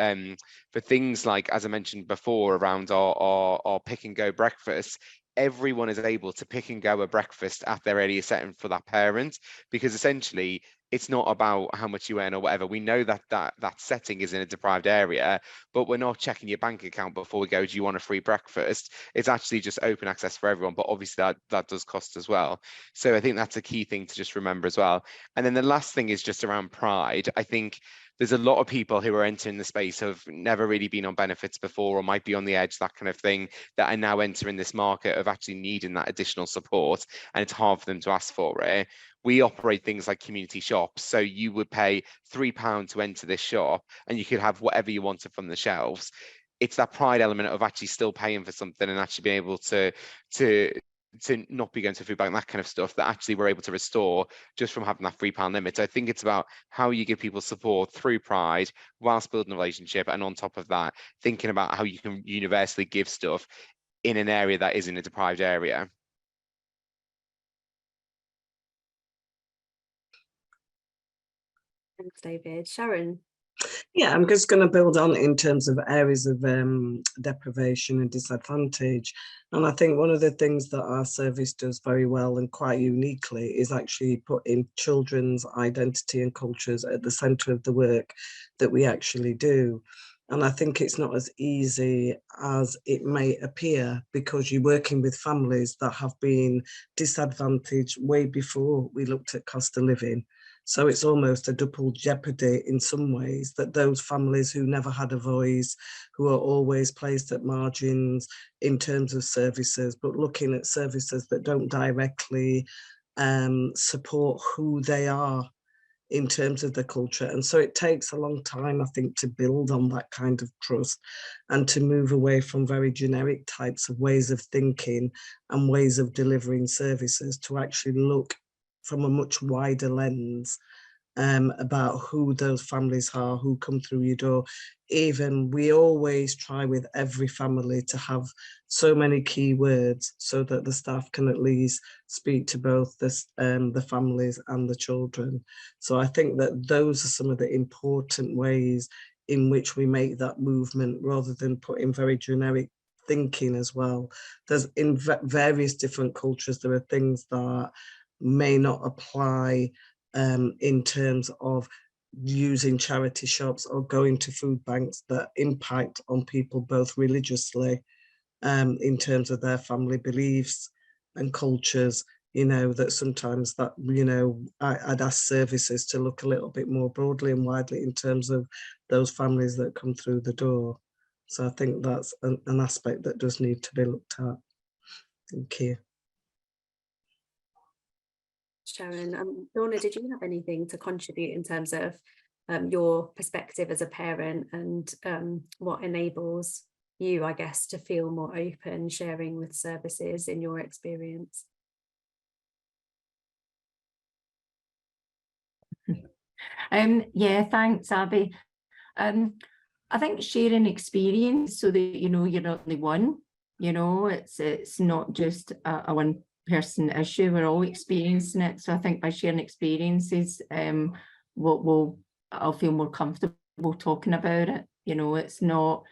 things like, as I mentioned before, around our pick and go breakfast. Everyone is able to pick and go a breakfast at their earlier setting for that parent, because essentially it's not about how much you earn or whatever. We know that setting is in a deprived area, but we're not checking your bank account before we go, do you want a free breakfast? It's actually just open access for everyone, but obviously that does cost as well. So I think that's a key thing to just remember as well. And then the last thing is just around pride. I think there's a lot of people who are entering the space who have never really been on benefits before, or might be on the edge, that kind of thing, that are now entering this market of actually needing that additional support, and it's hard for them to ask for it. We operate things like community shops. So you would pay £3 to enter this shop and you could have whatever you wanted from the shelves. It's that pride element of actually still paying for something and actually being able to not be going to a food bank, that kind of stuff, that actually we're able to restore just from having that £3 limit. So I think it's about how you give people support through pride whilst building a relationship, and on top of that, thinking about how you can universally give stuff in an area that is in a deprived area. Thanks, David. Sharon? Yeah, I'm just going to build on in terms of areas of deprivation and disadvantage. And I think one of the things that our service does very well and quite uniquely is actually putting children's identity and cultures at the centre of the work that we actually do. And I think it's not as easy as it may appear, because you're working with families that have been disadvantaged way before we looked at cost of living. So it's almost a double jeopardy in some ways, that those families who never had a voice, who are always placed at margins in terms of services, but looking at services that don't directly support who they are in terms of the culture. And so it takes a long time, I think, to build on that kind of trust and to move away from very generic types of ways of thinking and ways of delivering services to actually look from a much wider lens about who those families are, who come through your door. Even we always try with every family to have so many key words so that the staff can at least speak to both the families and the children. So I think that those are some of the important ways in which we make that movement, rather than putting very generic thinking as well. There's in various different cultures, there are things that may not apply in terms of using charity shops or going to food banks, that impact on people both religiously in terms of their family beliefs and cultures. You know, that sometimes that, you know, I'd ask services to look a little bit more broadly and widely in terms of those families that come through the door. So I think that's an aspect that does need to be looked at. Thank you. Sharon, Lorna, did you have anything to contribute in terms of your perspective as a parent and what enables you, I guess, to feel more open sharing with services in your experience? Yeah, thanks, Abby. I think sharing experience so that, you know, you're not the one, you know, it's not just a one person issue, we're all experiencing it. So I think by sharing experiences, I'll feel more comfortable talking about it. You know, it's not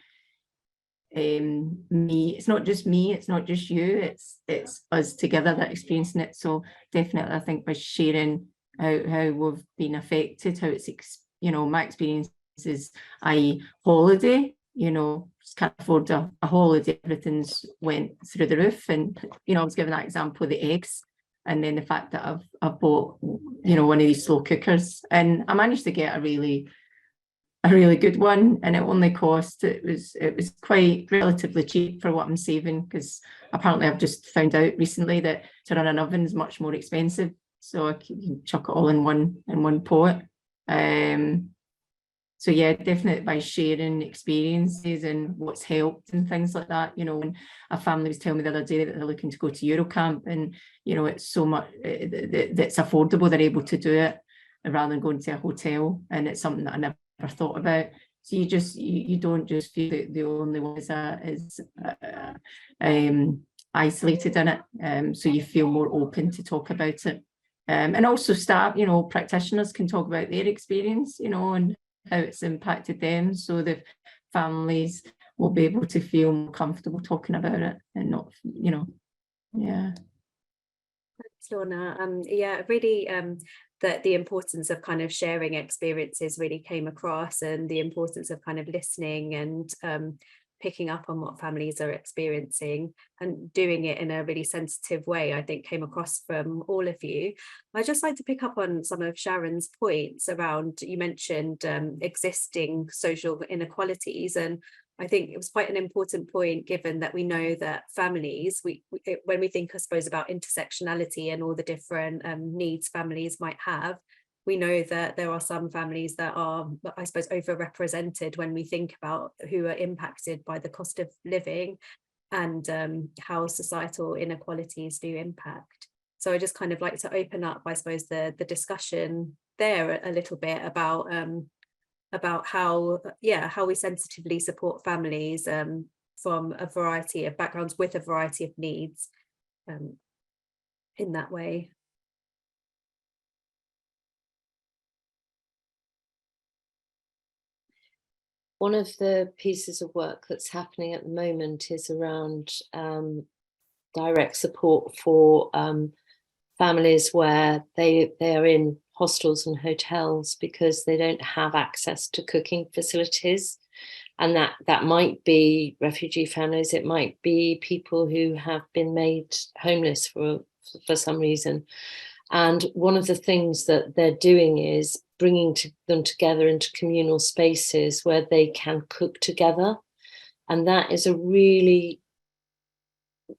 me, it's not just me, it's not just you, it's us together that experiencing it. So definitely I think by sharing how we've been affected, how it's, you know, my experience is, i.e. holiday, you know, just can't afford a holiday, everything's went through the roof. And, you know, I was given that example of the eggs, and then the fact that I've bought, you know, one of these slow cookers, and I managed to get a really good one, and it only cost, it was quite relatively cheap for what I'm saving, because apparently I've just found out recently that to run an oven is much more expensive, so I can chuck it all in one pot. So yeah, definitely by sharing experiences and what's helped and things like that. You know, when a family was telling me the other day that they're looking to go to Eurocamp, and, you know, it's so much that's affordable, they're able to do it rather than going to a hotel, and it's something that I never thought about. So you don't just feel that the only one is isolated in it. So you feel more open to talk about it. And also staff, you know, practitioners can talk about their experience, you know, and how it's impacted them, so the families will be able to feel more comfortable talking about it and not, you know, yeah. Thanks, Lorna. Yeah, really that the importance of kind of sharing experiences really came across, and the importance of kind of listening and picking up on what families are experiencing and doing it in a really sensitive way, I think came across from all of you. I'd just like to pick up on some of Sharon's points around, you mentioned existing social inequalities, and I think it was quite an important point, given that we know that families, when we think, I suppose, about intersectionality and all the different needs families might have, we know that there are some families that are, I suppose, overrepresented when we think about who are impacted by the cost of living and how societal inequalities do impact. So I just kind of like to open up, I suppose, the discussion there a little bit about how we sensitively support families from a variety of backgrounds with a variety of needs in that way. One of the pieces of work that's happening at the moment is around direct support for families where they are in hostels and hotels because they don't have access to cooking facilities. And that might be refugee families, it might be people who have been made homeless for some reason. And one of the things that they're doing is bringing them together into communal spaces where they can cook together. And that is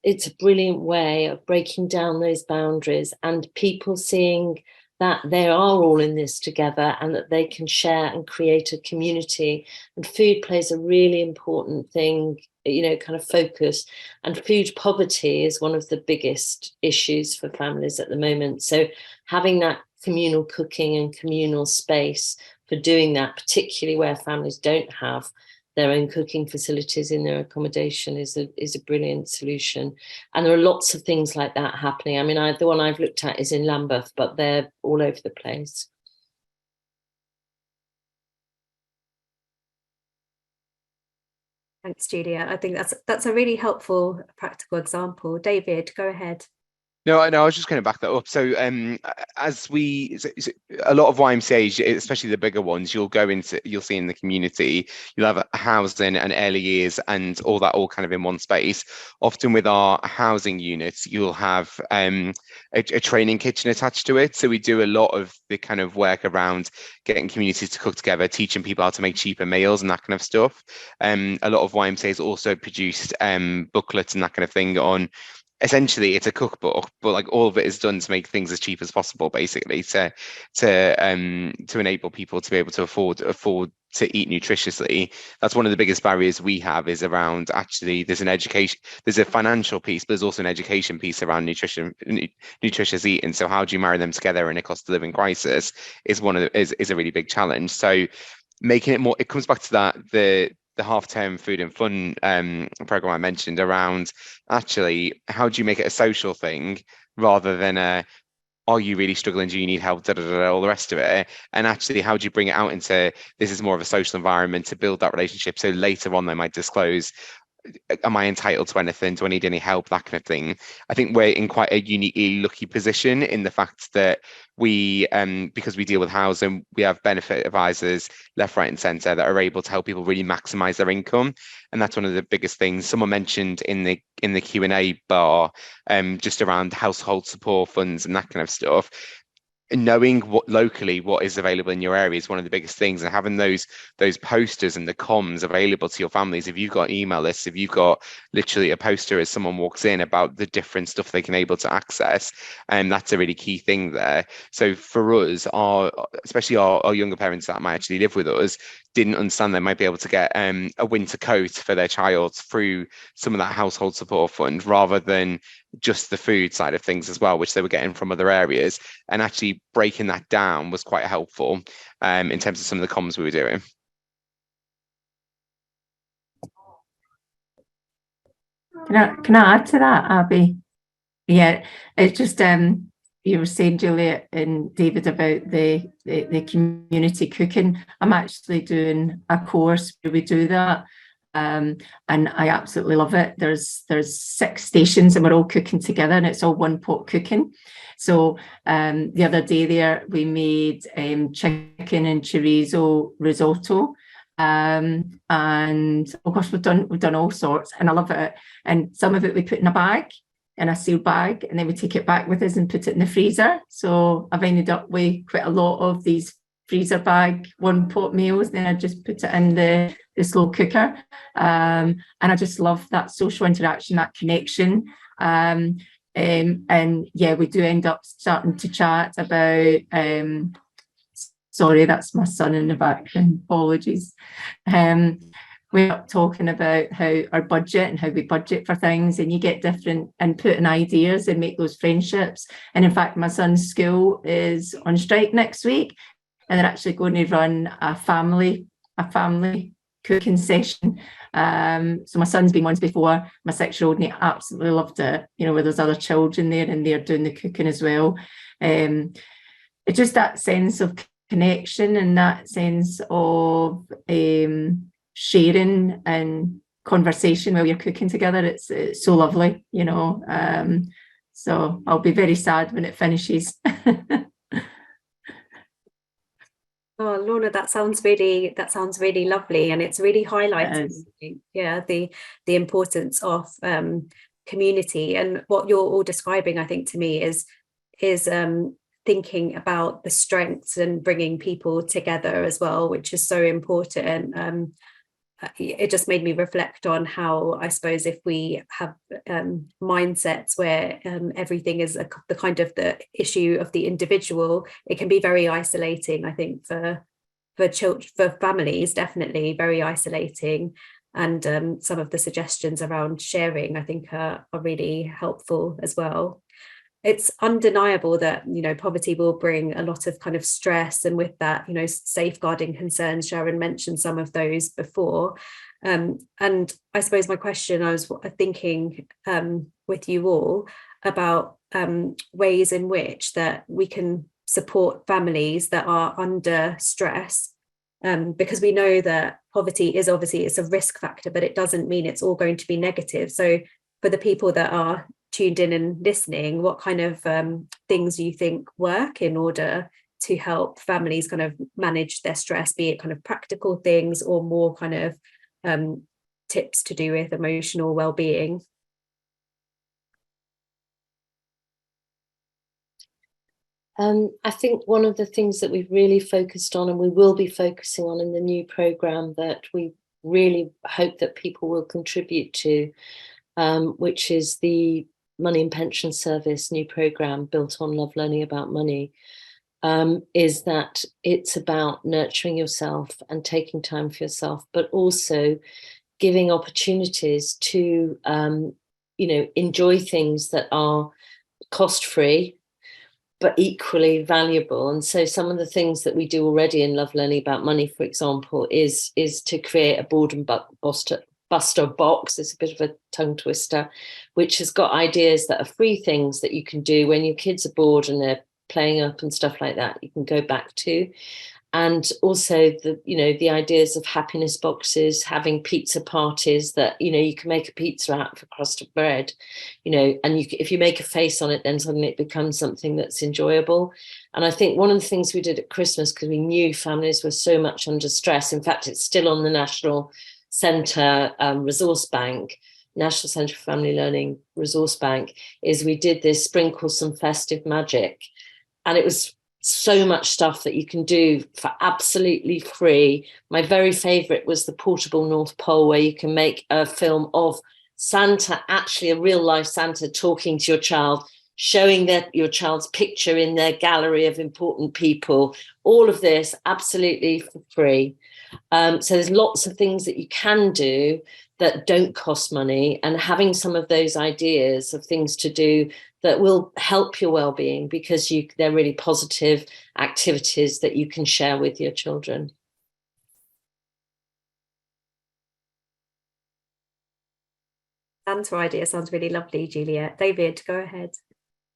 it's a brilliant way of breaking down those boundaries and people seeing that they are all in this together and that they can share and create a community. And food plays a really important thing, kind of focus. And food poverty is one of the biggest issues for families at the moment. So having that communal cooking and communal space for doing that, particularly where families don't have their own cooking facilities in their accommodation, is a brilliant solution. And there are lots of things like that happening. I mean, the one I've looked at is in Lambeth, but they're all over the place. Thanks, Julia. I think that's a really helpful practical example. David, go ahead. No, I was just going to back that up. So a lot of YMCAs, especially the bigger ones, you'll see in the community, you'll have a housing and early years and all that all kind of in one space. Often with our housing units, you'll have a training kitchen attached to it. So we do a lot of the kind of work around getting communities to cook together, teaching people how to make cheaper meals and that kind of stuff. A lot of YMCAs also produced booklets and that kind of thing on. Essentially, it's a cookbook, but like all of it is done to make things as cheap as possible, basically, to enable people to be able to afford to eat nutritiously. That's one of the biggest barriers we have, is around actually there's a financial piece, but there's also an education piece around nutritious eating. So how do you marry them together in a cost of living crisis is a really big challenge. So making it more, it comes back to that the half-term food and fun program I mentioned around actually how do you make it a social thing rather than are you really struggling, do you need help, all the rest of it, and actually how do you bring it out into this is more of a social environment to build that relationship, so later on they might disclose, am I entitled to anything, do I need any help, that kind of thing. I think we're in quite a uniquely lucky position in the fact that we because we deal with housing, we have benefit advisors left, right and centre that are able to help people really maximise their income, and that's one of the biggest things. Someone mentioned in the Q&A bar just around household support funds and that kind of stuff. Knowing what is available in your area is one of the biggest things, and having those posters and the comms available to your families. If you've got email lists, if you've got literally a poster as someone walks in about the different stuff they can able to access, and that's a really key thing there. So for us, especially our younger parents that might actually live with us, didn't understand they might be able to get a winter coat for their child through some of that household support fund rather than just the food side of things as well, which they were getting from other areas. And actually breaking that down was quite helpful in terms of some of the comms we were doing. Can I add to that, Abby? Yeah, it's just you were saying, Julia and David, about the community cooking. I'm actually doing a course where we do that. And I absolutely love it. There's 6 stations and we're all cooking together, and it's all one pot cooking. So the other day there we made chicken and chorizo risotto, and of course we've done all sorts, and I love it. And some of it we put in a sealed bag, and then we take it back with us and put it in the freezer. So I've ended up with quite a lot of these freezer bag one pot meals, then I just put it in the slow cooker, and I just love that social interaction, that connection, and yeah, we do end up starting to chat about sorry, that's my son in the background, apologies. We're up talking about how our budget and how we budget for things, and you get different input and ideas and make those friendships. And in fact, my son's school is on strike next week, and they're actually going to run a family cooking session. So my son's been once before, my 6-year-old, and he absolutely loved it, where there's other children there and they're doing the cooking as well. It's just that sense of connection and that sense of sharing and conversation while you're cooking together. It's so lovely, so I'll be very sad when it finishes. Oh, Lorna, that sounds really lovely, and it's really highlighting, the importance of community. And what you're all describing, I think, to me is is thinking about the strengths and bringing people together as well, which is so important. It just made me reflect on how, I suppose, if we have mindsets where everything is the kind of the issue of the individual, it can be very isolating, I think, for children, for families, definitely very isolating. And some of the suggestions around sharing, I think, are really helpful as well. It's undeniable that, you know, poverty will bring a lot of kind of stress, and with that, you know, safeguarding concerns. Sharon mentioned some of those before, and I suppose my question, I was thinking with you all about ways in which that we can support families that are under stress, because we know that poverty is obviously, it's a risk factor, but it doesn't mean it's all going to be negative. So for the people that are tuned in and listening, what kind of things do you think work in order to help families kind of manage their stress, be it kind of practical things or more kind of tips to do with emotional well-being? I think one of the things that we've really focused on, and we will be focusing on in the new programme that we really hope that people will contribute to, which is the Money and Pension Service new programme built on Love Learning About Money, is that it's about nurturing yourself and taking time for yourself, but also giving opportunities to, enjoy things that are cost-free, but equally valuable. And so some of the things that we do already in Love Learning About Money, for example, is to create a boredom buster box. It's a bit of a tongue twister, which has got ideas that are free things that you can do when your kids are bored and they're playing up and stuff like that, you can go back to. And also the ideas of happiness boxes, having pizza parties that, you can make a pizza out of a crust of bread, and if you make a face on it, then suddenly it becomes something that's enjoyable. And I think one of the things we did at Christmas, because we knew families were so much under stress, in fact, it's still on the National Centre Resource Bank, National Centre for Family Learning Resource Bank, is we did this Sprinkle Some Festive Magic. And it was so much stuff that you can do for absolutely free. My very favourite was the portable North Pole, where you can make a film of Santa, actually a real life Santa, talking to your child, showing your child's picture in their gallery of important people. All of this absolutely for free. So there's lots of things that you can do that don't cost money, and having some of those ideas of things to do that will help your well-being, because they're really positive activities that you can share with your children. Santa idea sounds really lovely, Juliet. David, go ahead.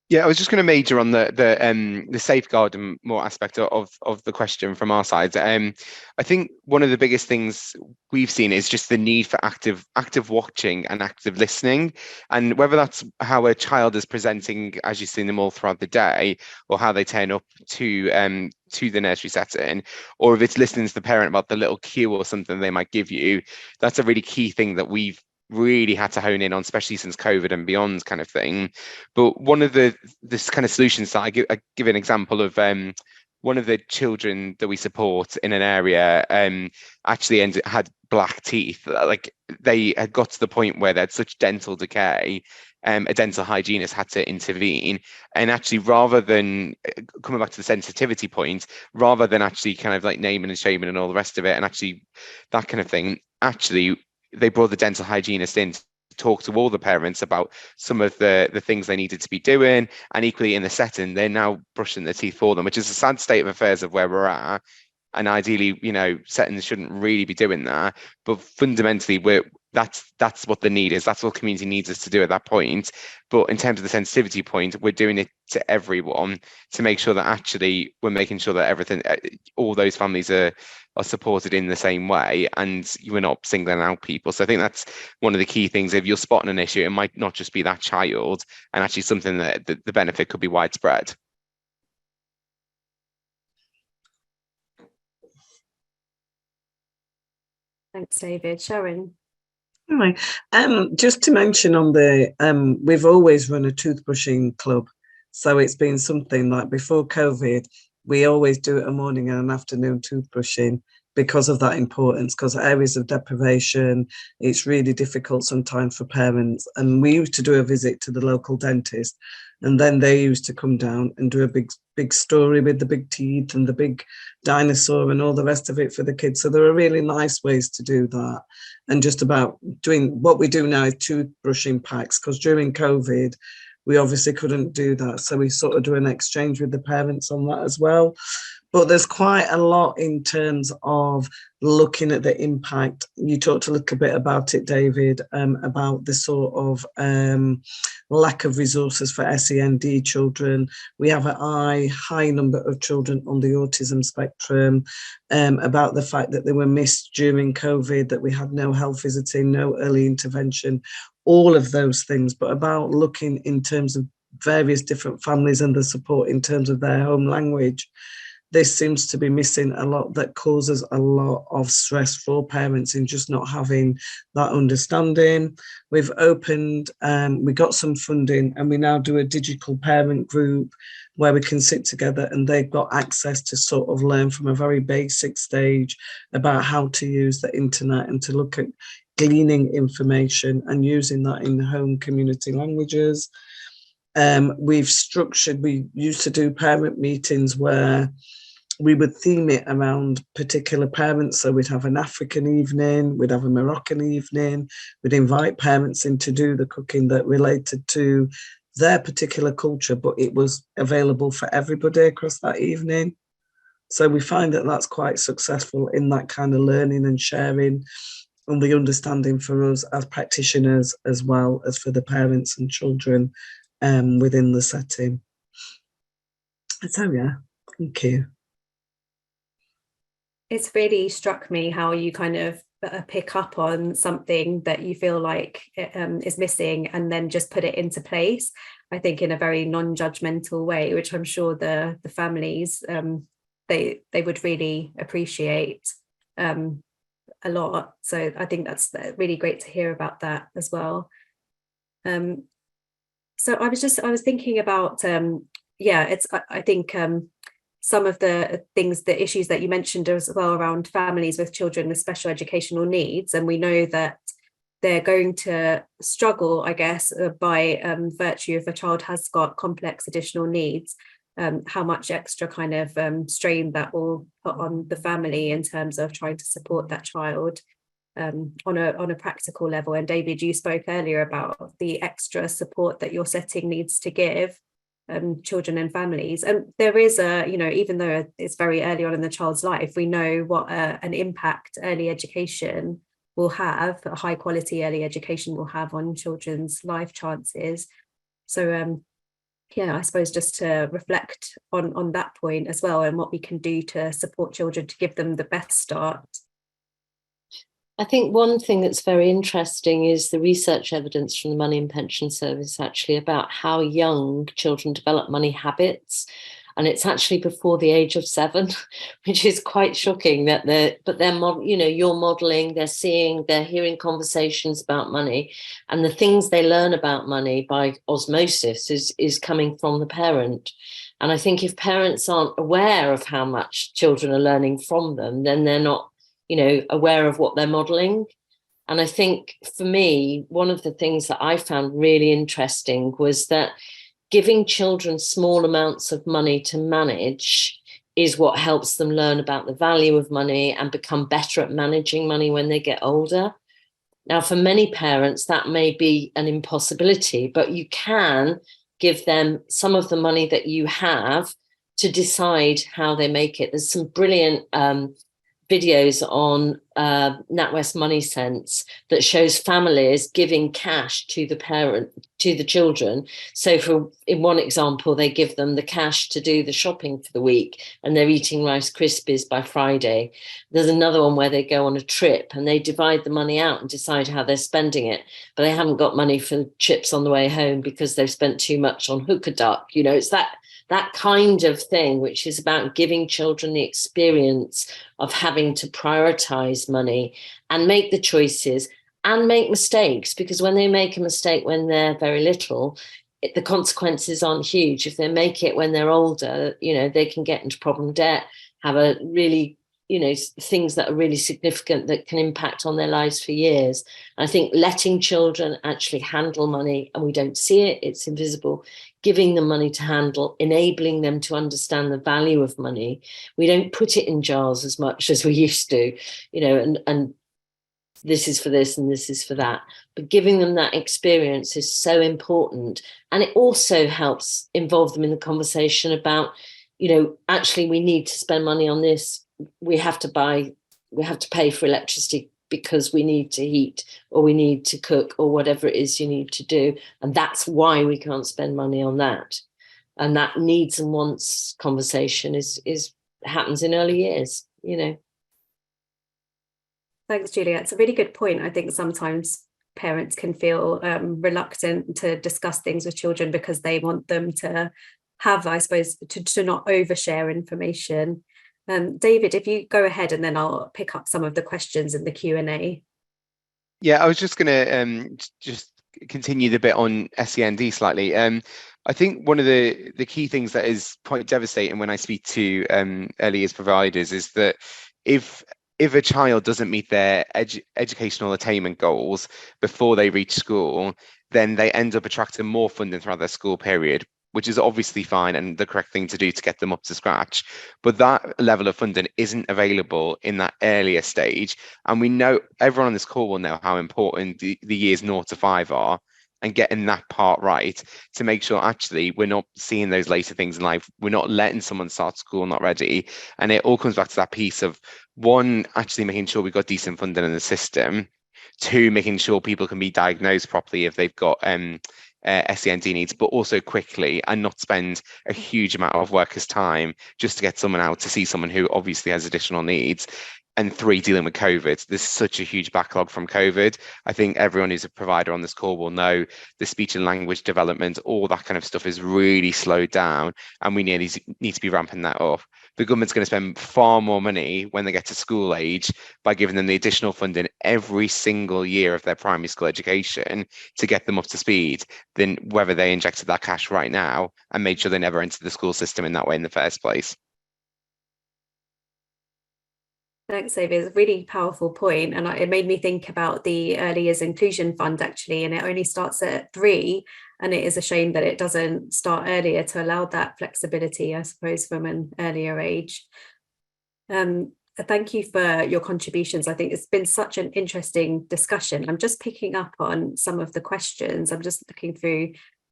Yeah, I was just going to major on the safeguard and more aspect of the question from our side. I think one of the biggest things we've seen is just the need for active watching and active listening, and whether that's how a child is presenting as you've seen them all throughout the day, or how they turn up to the nursery setting, or if it's listening to the parent about the little cue or something they might give you. That's a really key thing that we've really had to hone in on, especially since COVID and beyond kind of thing. But one of this kind of solutions that I give an example of, one of the children that we support in an area actually had black teeth. Like, they had got to the point where they had such dental decay, a dental hygienist had to intervene. And actually, rather than coming back to the sensitivity point, rather than actually kind of like naming and shaming and all the rest of it, and actually that kind of thing, actually they brought the dental hygienist in to talk to all the parents about some of the things they needed to be doing. And equally in the setting, they're now brushing their teeth for them, which is a sad state of affairs of where we're at. And ideally, settings shouldn't really be doing that. But fundamentally, that's what the need is. That's what community needs us to do at that point. But in terms of the sensitivity point, we're doing it to everyone to make sure that actually we're making sure that all those families are supported in the same way, and you are not singling out people. So I think that's one of the key things. If you're spotting an issue, it might not just be that child, and actually something that the benefit could be widespread. Thanks, David. Sharon. Right. Just to mention on we've always run a toothbrushing club So it's been something like before COVID, we always do it a morning and an afternoon toothbrushing because of that importance, because areas of deprivation, it's really difficult sometimes for parents. And we used to do a visit to the local dentist, and then they used to come down and do a big story with the big teeth and the big dinosaur and all the rest of it for the kids. So there are really nice ways to do that. And just about doing what we do now is toothbrushing packs, because during COVID, we obviously couldn't do that. So we sort of do an exchange with the parents on that as well. But there's quite a lot in terms of looking at the impact. You talked a little bit about it, David, about the sort of lack of resources for SEND children. We have a high number of children on the autism spectrum, about the fact that they were missed during COVID, that we had no health visiting, no early intervention, all of those things, but about looking in terms of various different families and the support in terms of their home language. This seems to be missing a lot, that causes a lot of stress for parents in just not having that understanding. We've opened, we got some funding, and we now do a digital parent group where we can sit together, and they've got access to sort of learn from a very basic stage about how to use the internet and to look at gleaning information and using that in the home community languages. We used to do parent meetings where we would theme it around particular parents. So we'd have an African evening, we'd have a Moroccan evening, we'd invite parents in to do the cooking that related to their particular culture, but it was available for everybody across that evening. So we find that that's quite successful in that kind of learning and sharing, and the understanding for us as practitioners, as well as for the parents and children within the setting. So yeah, thank you. It's really struck me how you kind of pick up on something that you feel like is missing and then just put it into place, I think in a very non-judgmental way, which I'm sure the families, they would really appreciate a lot. So I think that's really great to hear about that as well. So I was thinking about, I think some of the issues that you mentioned as well around families with children with special educational needs. And we know that they're going to struggle, I guess, by virtue if a child has got complex additional needs, how much extra kind of strain that will put on the family in terms of trying to support that child on a practical level. And David, you spoke earlier about the extra support that your setting needs to give children and families. And there is even though it's very early on in the child's life, we know what an impact early education will have, a high quality early education will have on children's life chances. So I suppose just to reflect on that point as well, and what we can do to support children to give them the best start. I think one thing that's very interesting is the research evidence from the Money and Pension Service actually about how young children develop money habits. And it's actually before the age of 7, which is quite shocking that you're modeling, they're hearing conversations about money, and the things they learn about money by osmosis is coming from the parent. And I think if parents aren't aware of how much children are learning from them, then they're not aware of what they're modeling. And I think for me, one of the things that I found really interesting was that giving children small amounts of money to manage is what helps them learn about the value of money and become better at managing money when they get older. Now, for many parents, that may be an impossibility, but you can give them some of the money that you have to decide how they make it. There's some brilliant videos on NatWest Money Sense that shows families giving cash to the children. So in one example, they give them the cash to do the shopping for the week and they're eating Rice Krispies by Friday. There's another one where they go on a trip and they divide the money out and decide how they're spending it, but they haven't got money for chips on the way home because they've spent too much on Hook a Duck. It's that kind of thing, which is about giving children the experience of having to prioritize money and make the choices and make mistakes, because when they make a mistake when they're very little, the consequences aren't huge. If they make it when they're older, you know, they can get into problem debt, have a really, you know, things that are really significant that can impact on their lives for years. And I think letting children actually handle money, and we don't see it, it's invisible, giving them money to handle, enabling them to understand the value of money. We don't put it in jars as much as we used to, you know, and this is for this and this is for that. But giving them that experience is so important. And it also helps involve them in the conversation about, you know, actually we need to spend money on this. We have to pay for electricity because we need to heat or we need to cook or whatever it is you need to do. And that's why we can't spend money on that. And that needs and wants conversation is happens in early years, you know. Thanks, Julia. It's a really good point. I think sometimes parents can feel reluctant to discuss things with children because they want them to have, I suppose, to not overshare information. David, if you go ahead and then I'll pick up some of the questions in the Q&A. Yeah, I was just going to just continue the bit on SEND slightly. I think one of the key things that is quite devastating when I speak to early years providers is that if a child doesn't meet their educational attainment goals before they reach school, then they end up attracting more funding throughout their school period, which is obviously fine and the correct thing to do to get them up to scratch. But that level of funding isn't available in that earlier stage. And we know, everyone on this call will know how important the years 0 to 5 are, and getting that part right to make sure actually we're not seeing those later things in life. We're not letting someone start school not ready. And it all comes back to that piece of, one, actually making sure we've got decent funding in the system. 2, making sure people can be diagnosed properly if they've got SEND needs, but also quickly, and not spend a huge amount of workers' time just to get someone out to see someone who obviously has additional needs. And 3, dealing with COVID. There's such a huge backlog from COVID. I think everyone who's a provider on this call will know the speech and language development, all that kind of stuff is really slowed down, and we need to be ramping that up. The government's going to spend far more money when they get to school age by giving them the additional funding every single year of their primary school education to get them up to speed than whether they injected that cash right now and made sure they never entered the school system in that way in the first place. Thanks, David. It's a really powerful point, and it made me think about the Early Years Inclusion Fund, actually, and it only starts at 3, and it is a shame that it doesn't start earlier to allow that flexibility, I suppose, from an earlier age. Thank you for your contributions. I think it's been such an interesting discussion. I'm just picking up on some of the questions. I'm just looking through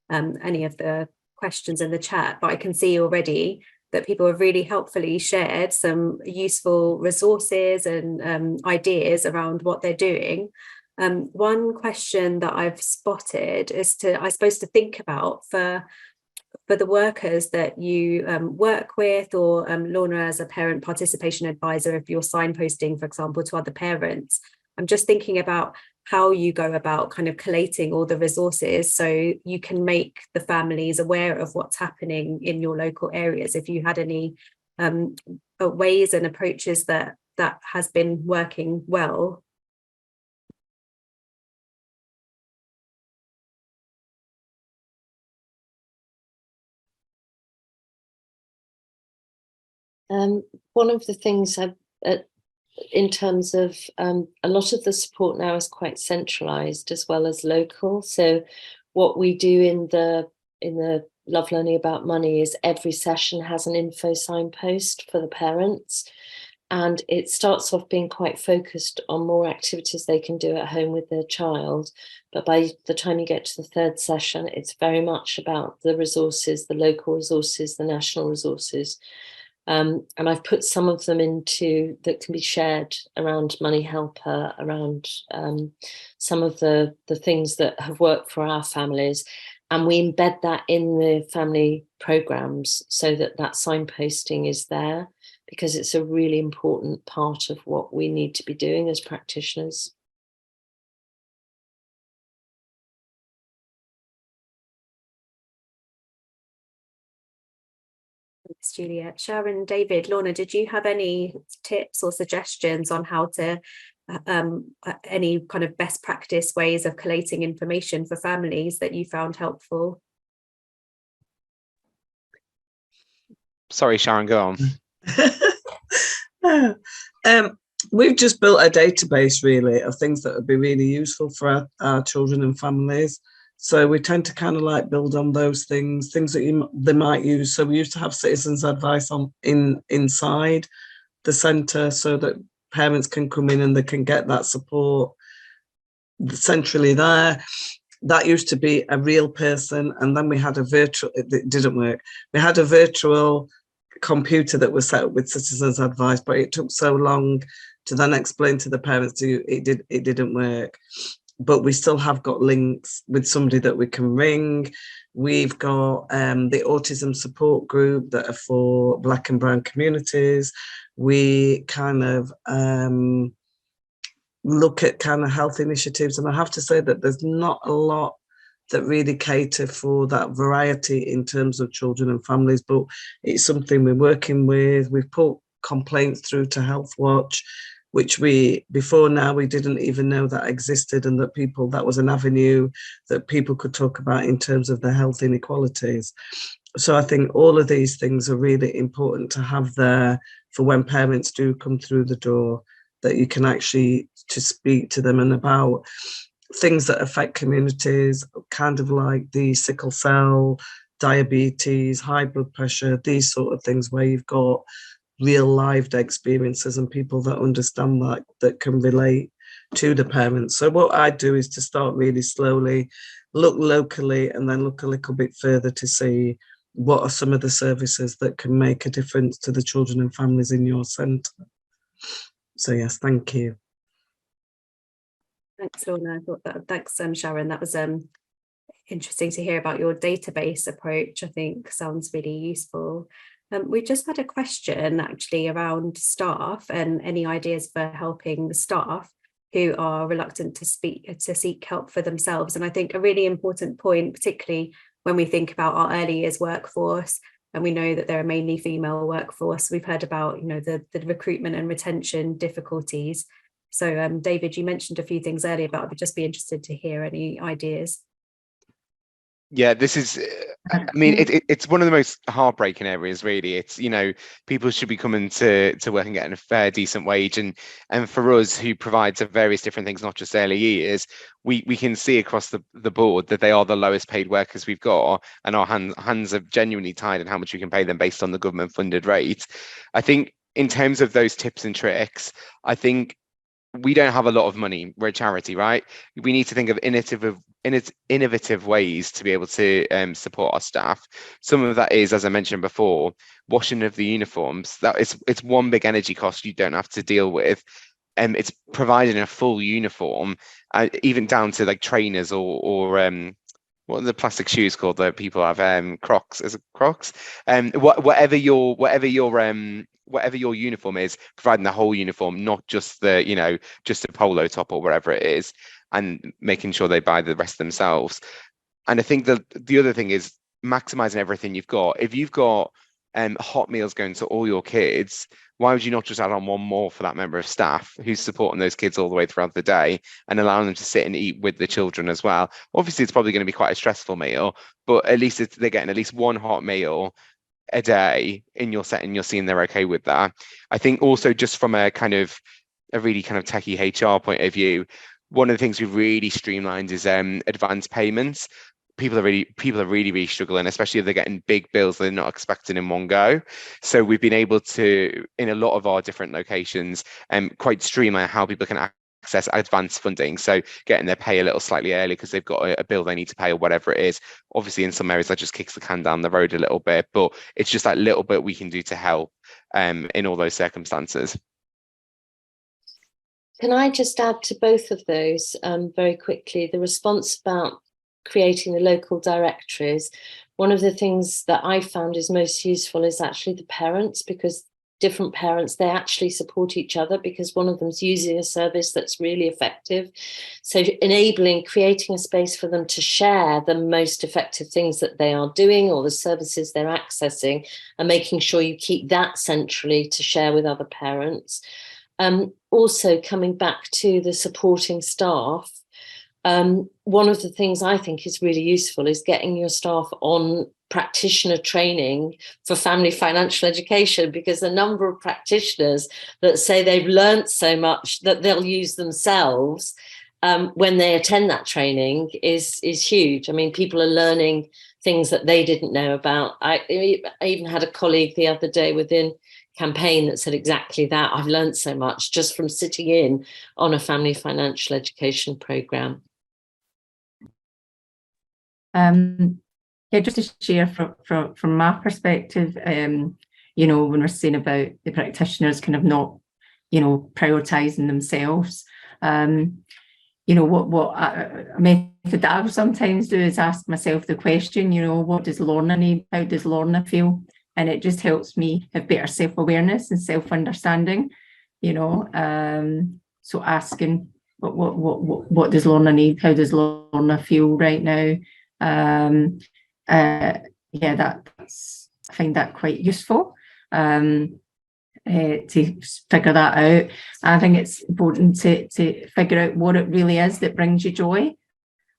any of the questions in the chat, but I can see already that people have really helpfully shared some useful resources and ideas around what they're doing. One question that I've spotted is I suppose to think about for the workers that you work with, or Lorna as a parent participation advisor, if you're signposting, for example, to other parents. I'm just thinking about how you go about kind of collating all the resources so you can make the families aware of what's happening in your local areas. If you had any ways and approaches that has been working well. One of the things in terms of a lot of the support now is quite centralized as well as local. So what we do in the Love Learning About Money is every session has an info signpost for the parents, and it starts off being quite focused on more activities they can do at home with their child. But by the time you get to the 3rd session, it's very much about the resources, the local resources, the national resources. And I've put some of them into that can be shared around Money Helper, around some of the things that have worked for our families. And we embed that in the family programs so that signposting is there, because it's a really important part of what we need to be doing as practitioners. Thanks, Julia. Sharon, David, Lorna, did you have any tips or suggestions on how to any kind of best practice ways of collating information for families that you found helpful? Sorry, Sharon, go on. We've just built a database really of things that would be really useful for our children and families. So we tend to kind of like build on those things that they might use. So we used to have citizens advice inside the centre so that parents can come in and they can get that support centrally there. That used to be a real person, and then we had a virtual, it didn't work. We had a virtual computer that was set up with citizens advice, but it took so long to then explain to the parents it didn't work. But we still have got links with somebody that we can ring. We've got the autism support group that are for Black and brown communities. We kind of look at kind of health initiatives, and I have to say that there's not a lot that really cater for that variety in terms of children and families, but it's something we're working with. We've put complaints through to Health Watch, which before now we didn't even know that existed, and that was an avenue that people could talk about in terms of their health inequalities. So I think all of these things are really important to have there for when parents do come through the door, that you can actually to speak to them and about things that affect communities, kind of like the sickle cell, diabetes, high blood pressure, these sort of things where you've got real lived experiences and people that understand that can relate to the parents. So what I do is to start really slowly, look locally, and then look a little bit further to see what are some of the services that can make a difference to the children and families in your centre. So yes, thank you. Thanks, Lorna. Thanks, Sharon. That was interesting to hear about your database approach. I think sounds really useful. We just had a question actually around staff and any ideas for helping the staff who are reluctant to seek help for themselves. And I think a really important point, particularly when we think about our early years workforce, and we know that they're a mainly female workforce. We've heard about, the recruitment and retention difficulties. So David, you mentioned a few things earlier, but I'd just be interested to hear any ideas. Yeah, this is, I mean, it's one of the most heartbreaking areas, really. It's, people should be coming to work and getting a fair, decent wage. And for us, who provides various different things, not just early years, we can see across the board that they are the lowest paid workers we've got, and our hands are genuinely tied in how much we can pay them based on the government funded rate. I think in terms of those tips and tricks, I think we don't have a lot of money. We're a charity, right? We need to think of innovative ways to be able to support our staff. Some of that is, as I mentioned before, washing of the uniforms. It's one big energy cost you don't have to deal with. It's providing a full uniform, even down to like trainers or what are the plastic shoes called that people have? Crocs. Is it Crocs? Whatever your uniform is, providing the whole uniform, not just just a polo top or whatever it is, and making sure they buy the rest themselves. And I think the other thing is maximizing everything you've got. If you've got hot meals going to all your kids, why would you not just add on one more for that member of staff who's supporting those kids all the way throughout the day and allowing them to sit and eat with the children as well? Obviously, it's probably going to be quite a stressful meal, but at least they're getting at least one hot meal a day in your setting. You're seeing they're okay with that. I think also just from a really kind of techie HR point of view, one of the things we've really streamlined is advance payments. People are really struggling, especially if they're getting big bills they're not expecting in one go. So we've been able to, in a lot of our different locations, quite streamline how people can access advance funding. So getting their pay a little slightly early because they've got a bill they need to pay or whatever it is. Obviously, in some areas that just kicks the can down the road a little bit, but it's just that little bit we can do to help in all those circumstances. Can I just add to both of those very quickly? The response about creating the local directories, one of the things that I found is most useful is actually the parents, because different parents, they actually support each other because one of them's using a service that's really effective. So creating a space for them to share the most effective things that they are doing or the services they're accessing, and making sure you keep that centrally to share with other parents. Also coming back to the supporting staff, one of the things I think is really useful is getting your staff on practitioner training for family financial education, because the number of practitioners that say they've learnt so much that they'll use themselves when they attend that training is huge. I mean, people are learning things that they didn't know about. I even had a colleague the other day within Campaign that said exactly that. I've learned so much just from sitting in on a family financial education programme. Yeah, just to share from my perspective, you know, when we're saying about the practitioners kind of not, you know, prioritising themselves, you know, what a method that I will sometimes do is ask myself the question, you know, what does Lorna need? How does Lorna feel? And it just helps me have better self-awareness and self-understanding, you know. So asking what does Lorna need? How does Lorna feel right now? Yeah, that's, I find that quite useful to figure that out. I think it's important to figure out what it really is that brings you joy.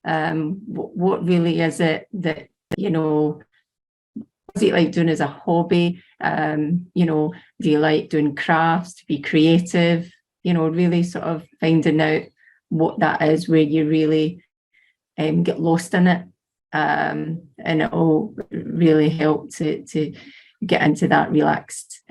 What really is it that, you know, what's it like doing as a hobby? You know, do you like doing crafts, to be creative? You know, really sort of finding out what that is, where you really get lost in it. And it will really help to get into that relaxed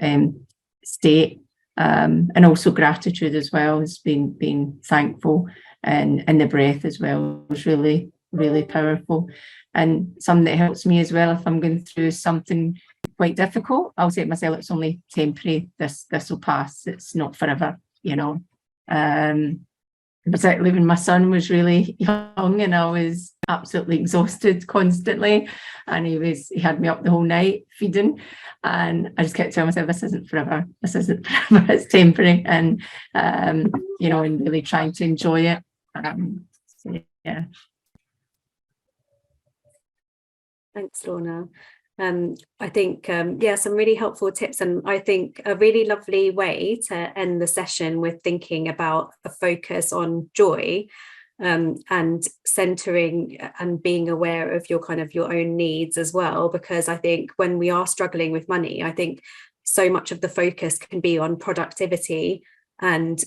state, and also gratitude as well as being thankful, and the breath as well is really, really powerful. And something that helps me as well, if I'm going through something quite difficult, I'll say to myself, it's only temporary, this will pass, it's not forever, you know. Particularly when my son was really young and I was absolutely exhausted constantly, and he had me up the whole night feeding, and I just kept telling myself, this isn't forever, it's temporary, and you know, and really trying to enjoy it. So, yeah. Thanks, Lorna. I think, yeah, some really helpful tips, and I think a really lovely way to end the session with thinking about a focus on joy, and centering and being aware of your own needs as well, because I think when we are struggling with money, I think so much of the focus can be on productivity and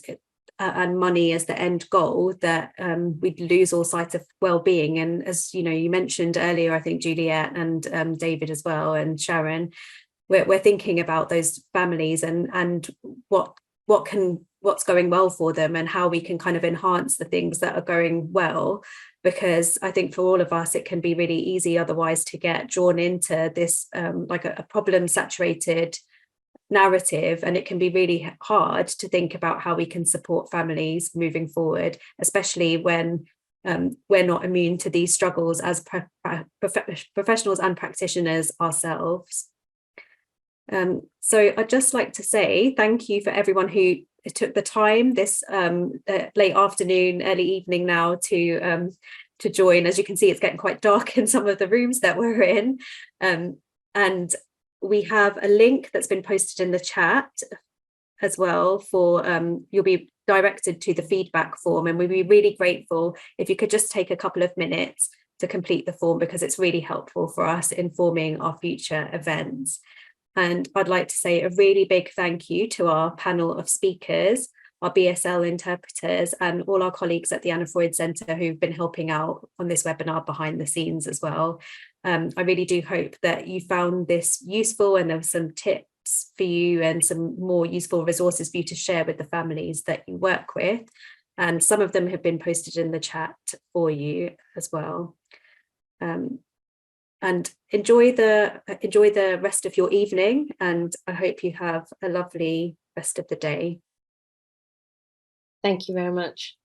money as the end goal, that we'd lose all sight of well-being. And as you know, you mentioned earlier, I think Juliet and David as well, and Sharon, we're thinking about those families and what's going well for them, and how we can kind of enhance the things that are going well, because I think for all of us it can be really easy otherwise to get drawn into this like a problem saturated narrative, and it can be really hard to think about how we can support families moving forward, especially when we're not immune to these struggles as professionals and practitioners ourselves. So I'd just like to say thank you for everyone who took the time this late afternoon, early evening now to join. As you can see, it's getting quite dark in some of the rooms that we're in, and we have a link that's been posted in the chat as well for you'll be directed to the feedback form, and we'd be really grateful if you could just take a couple of minutes to complete the form, because it's really helpful for us informing our future events. And I'd like to say a really big thank you to our panel of speakers, our BSL interpreters, and all our colleagues at the Anna Freud Centre who've been helping out on this webinar behind the scenes as well. I really do hope that you found this useful, and there were some tips for you and some more useful resources for you to share with the families that you work with. And some of them have been posted in the chat for you as well. And enjoy the rest of your evening, and I hope you have a lovely rest of the day. Thank you very much.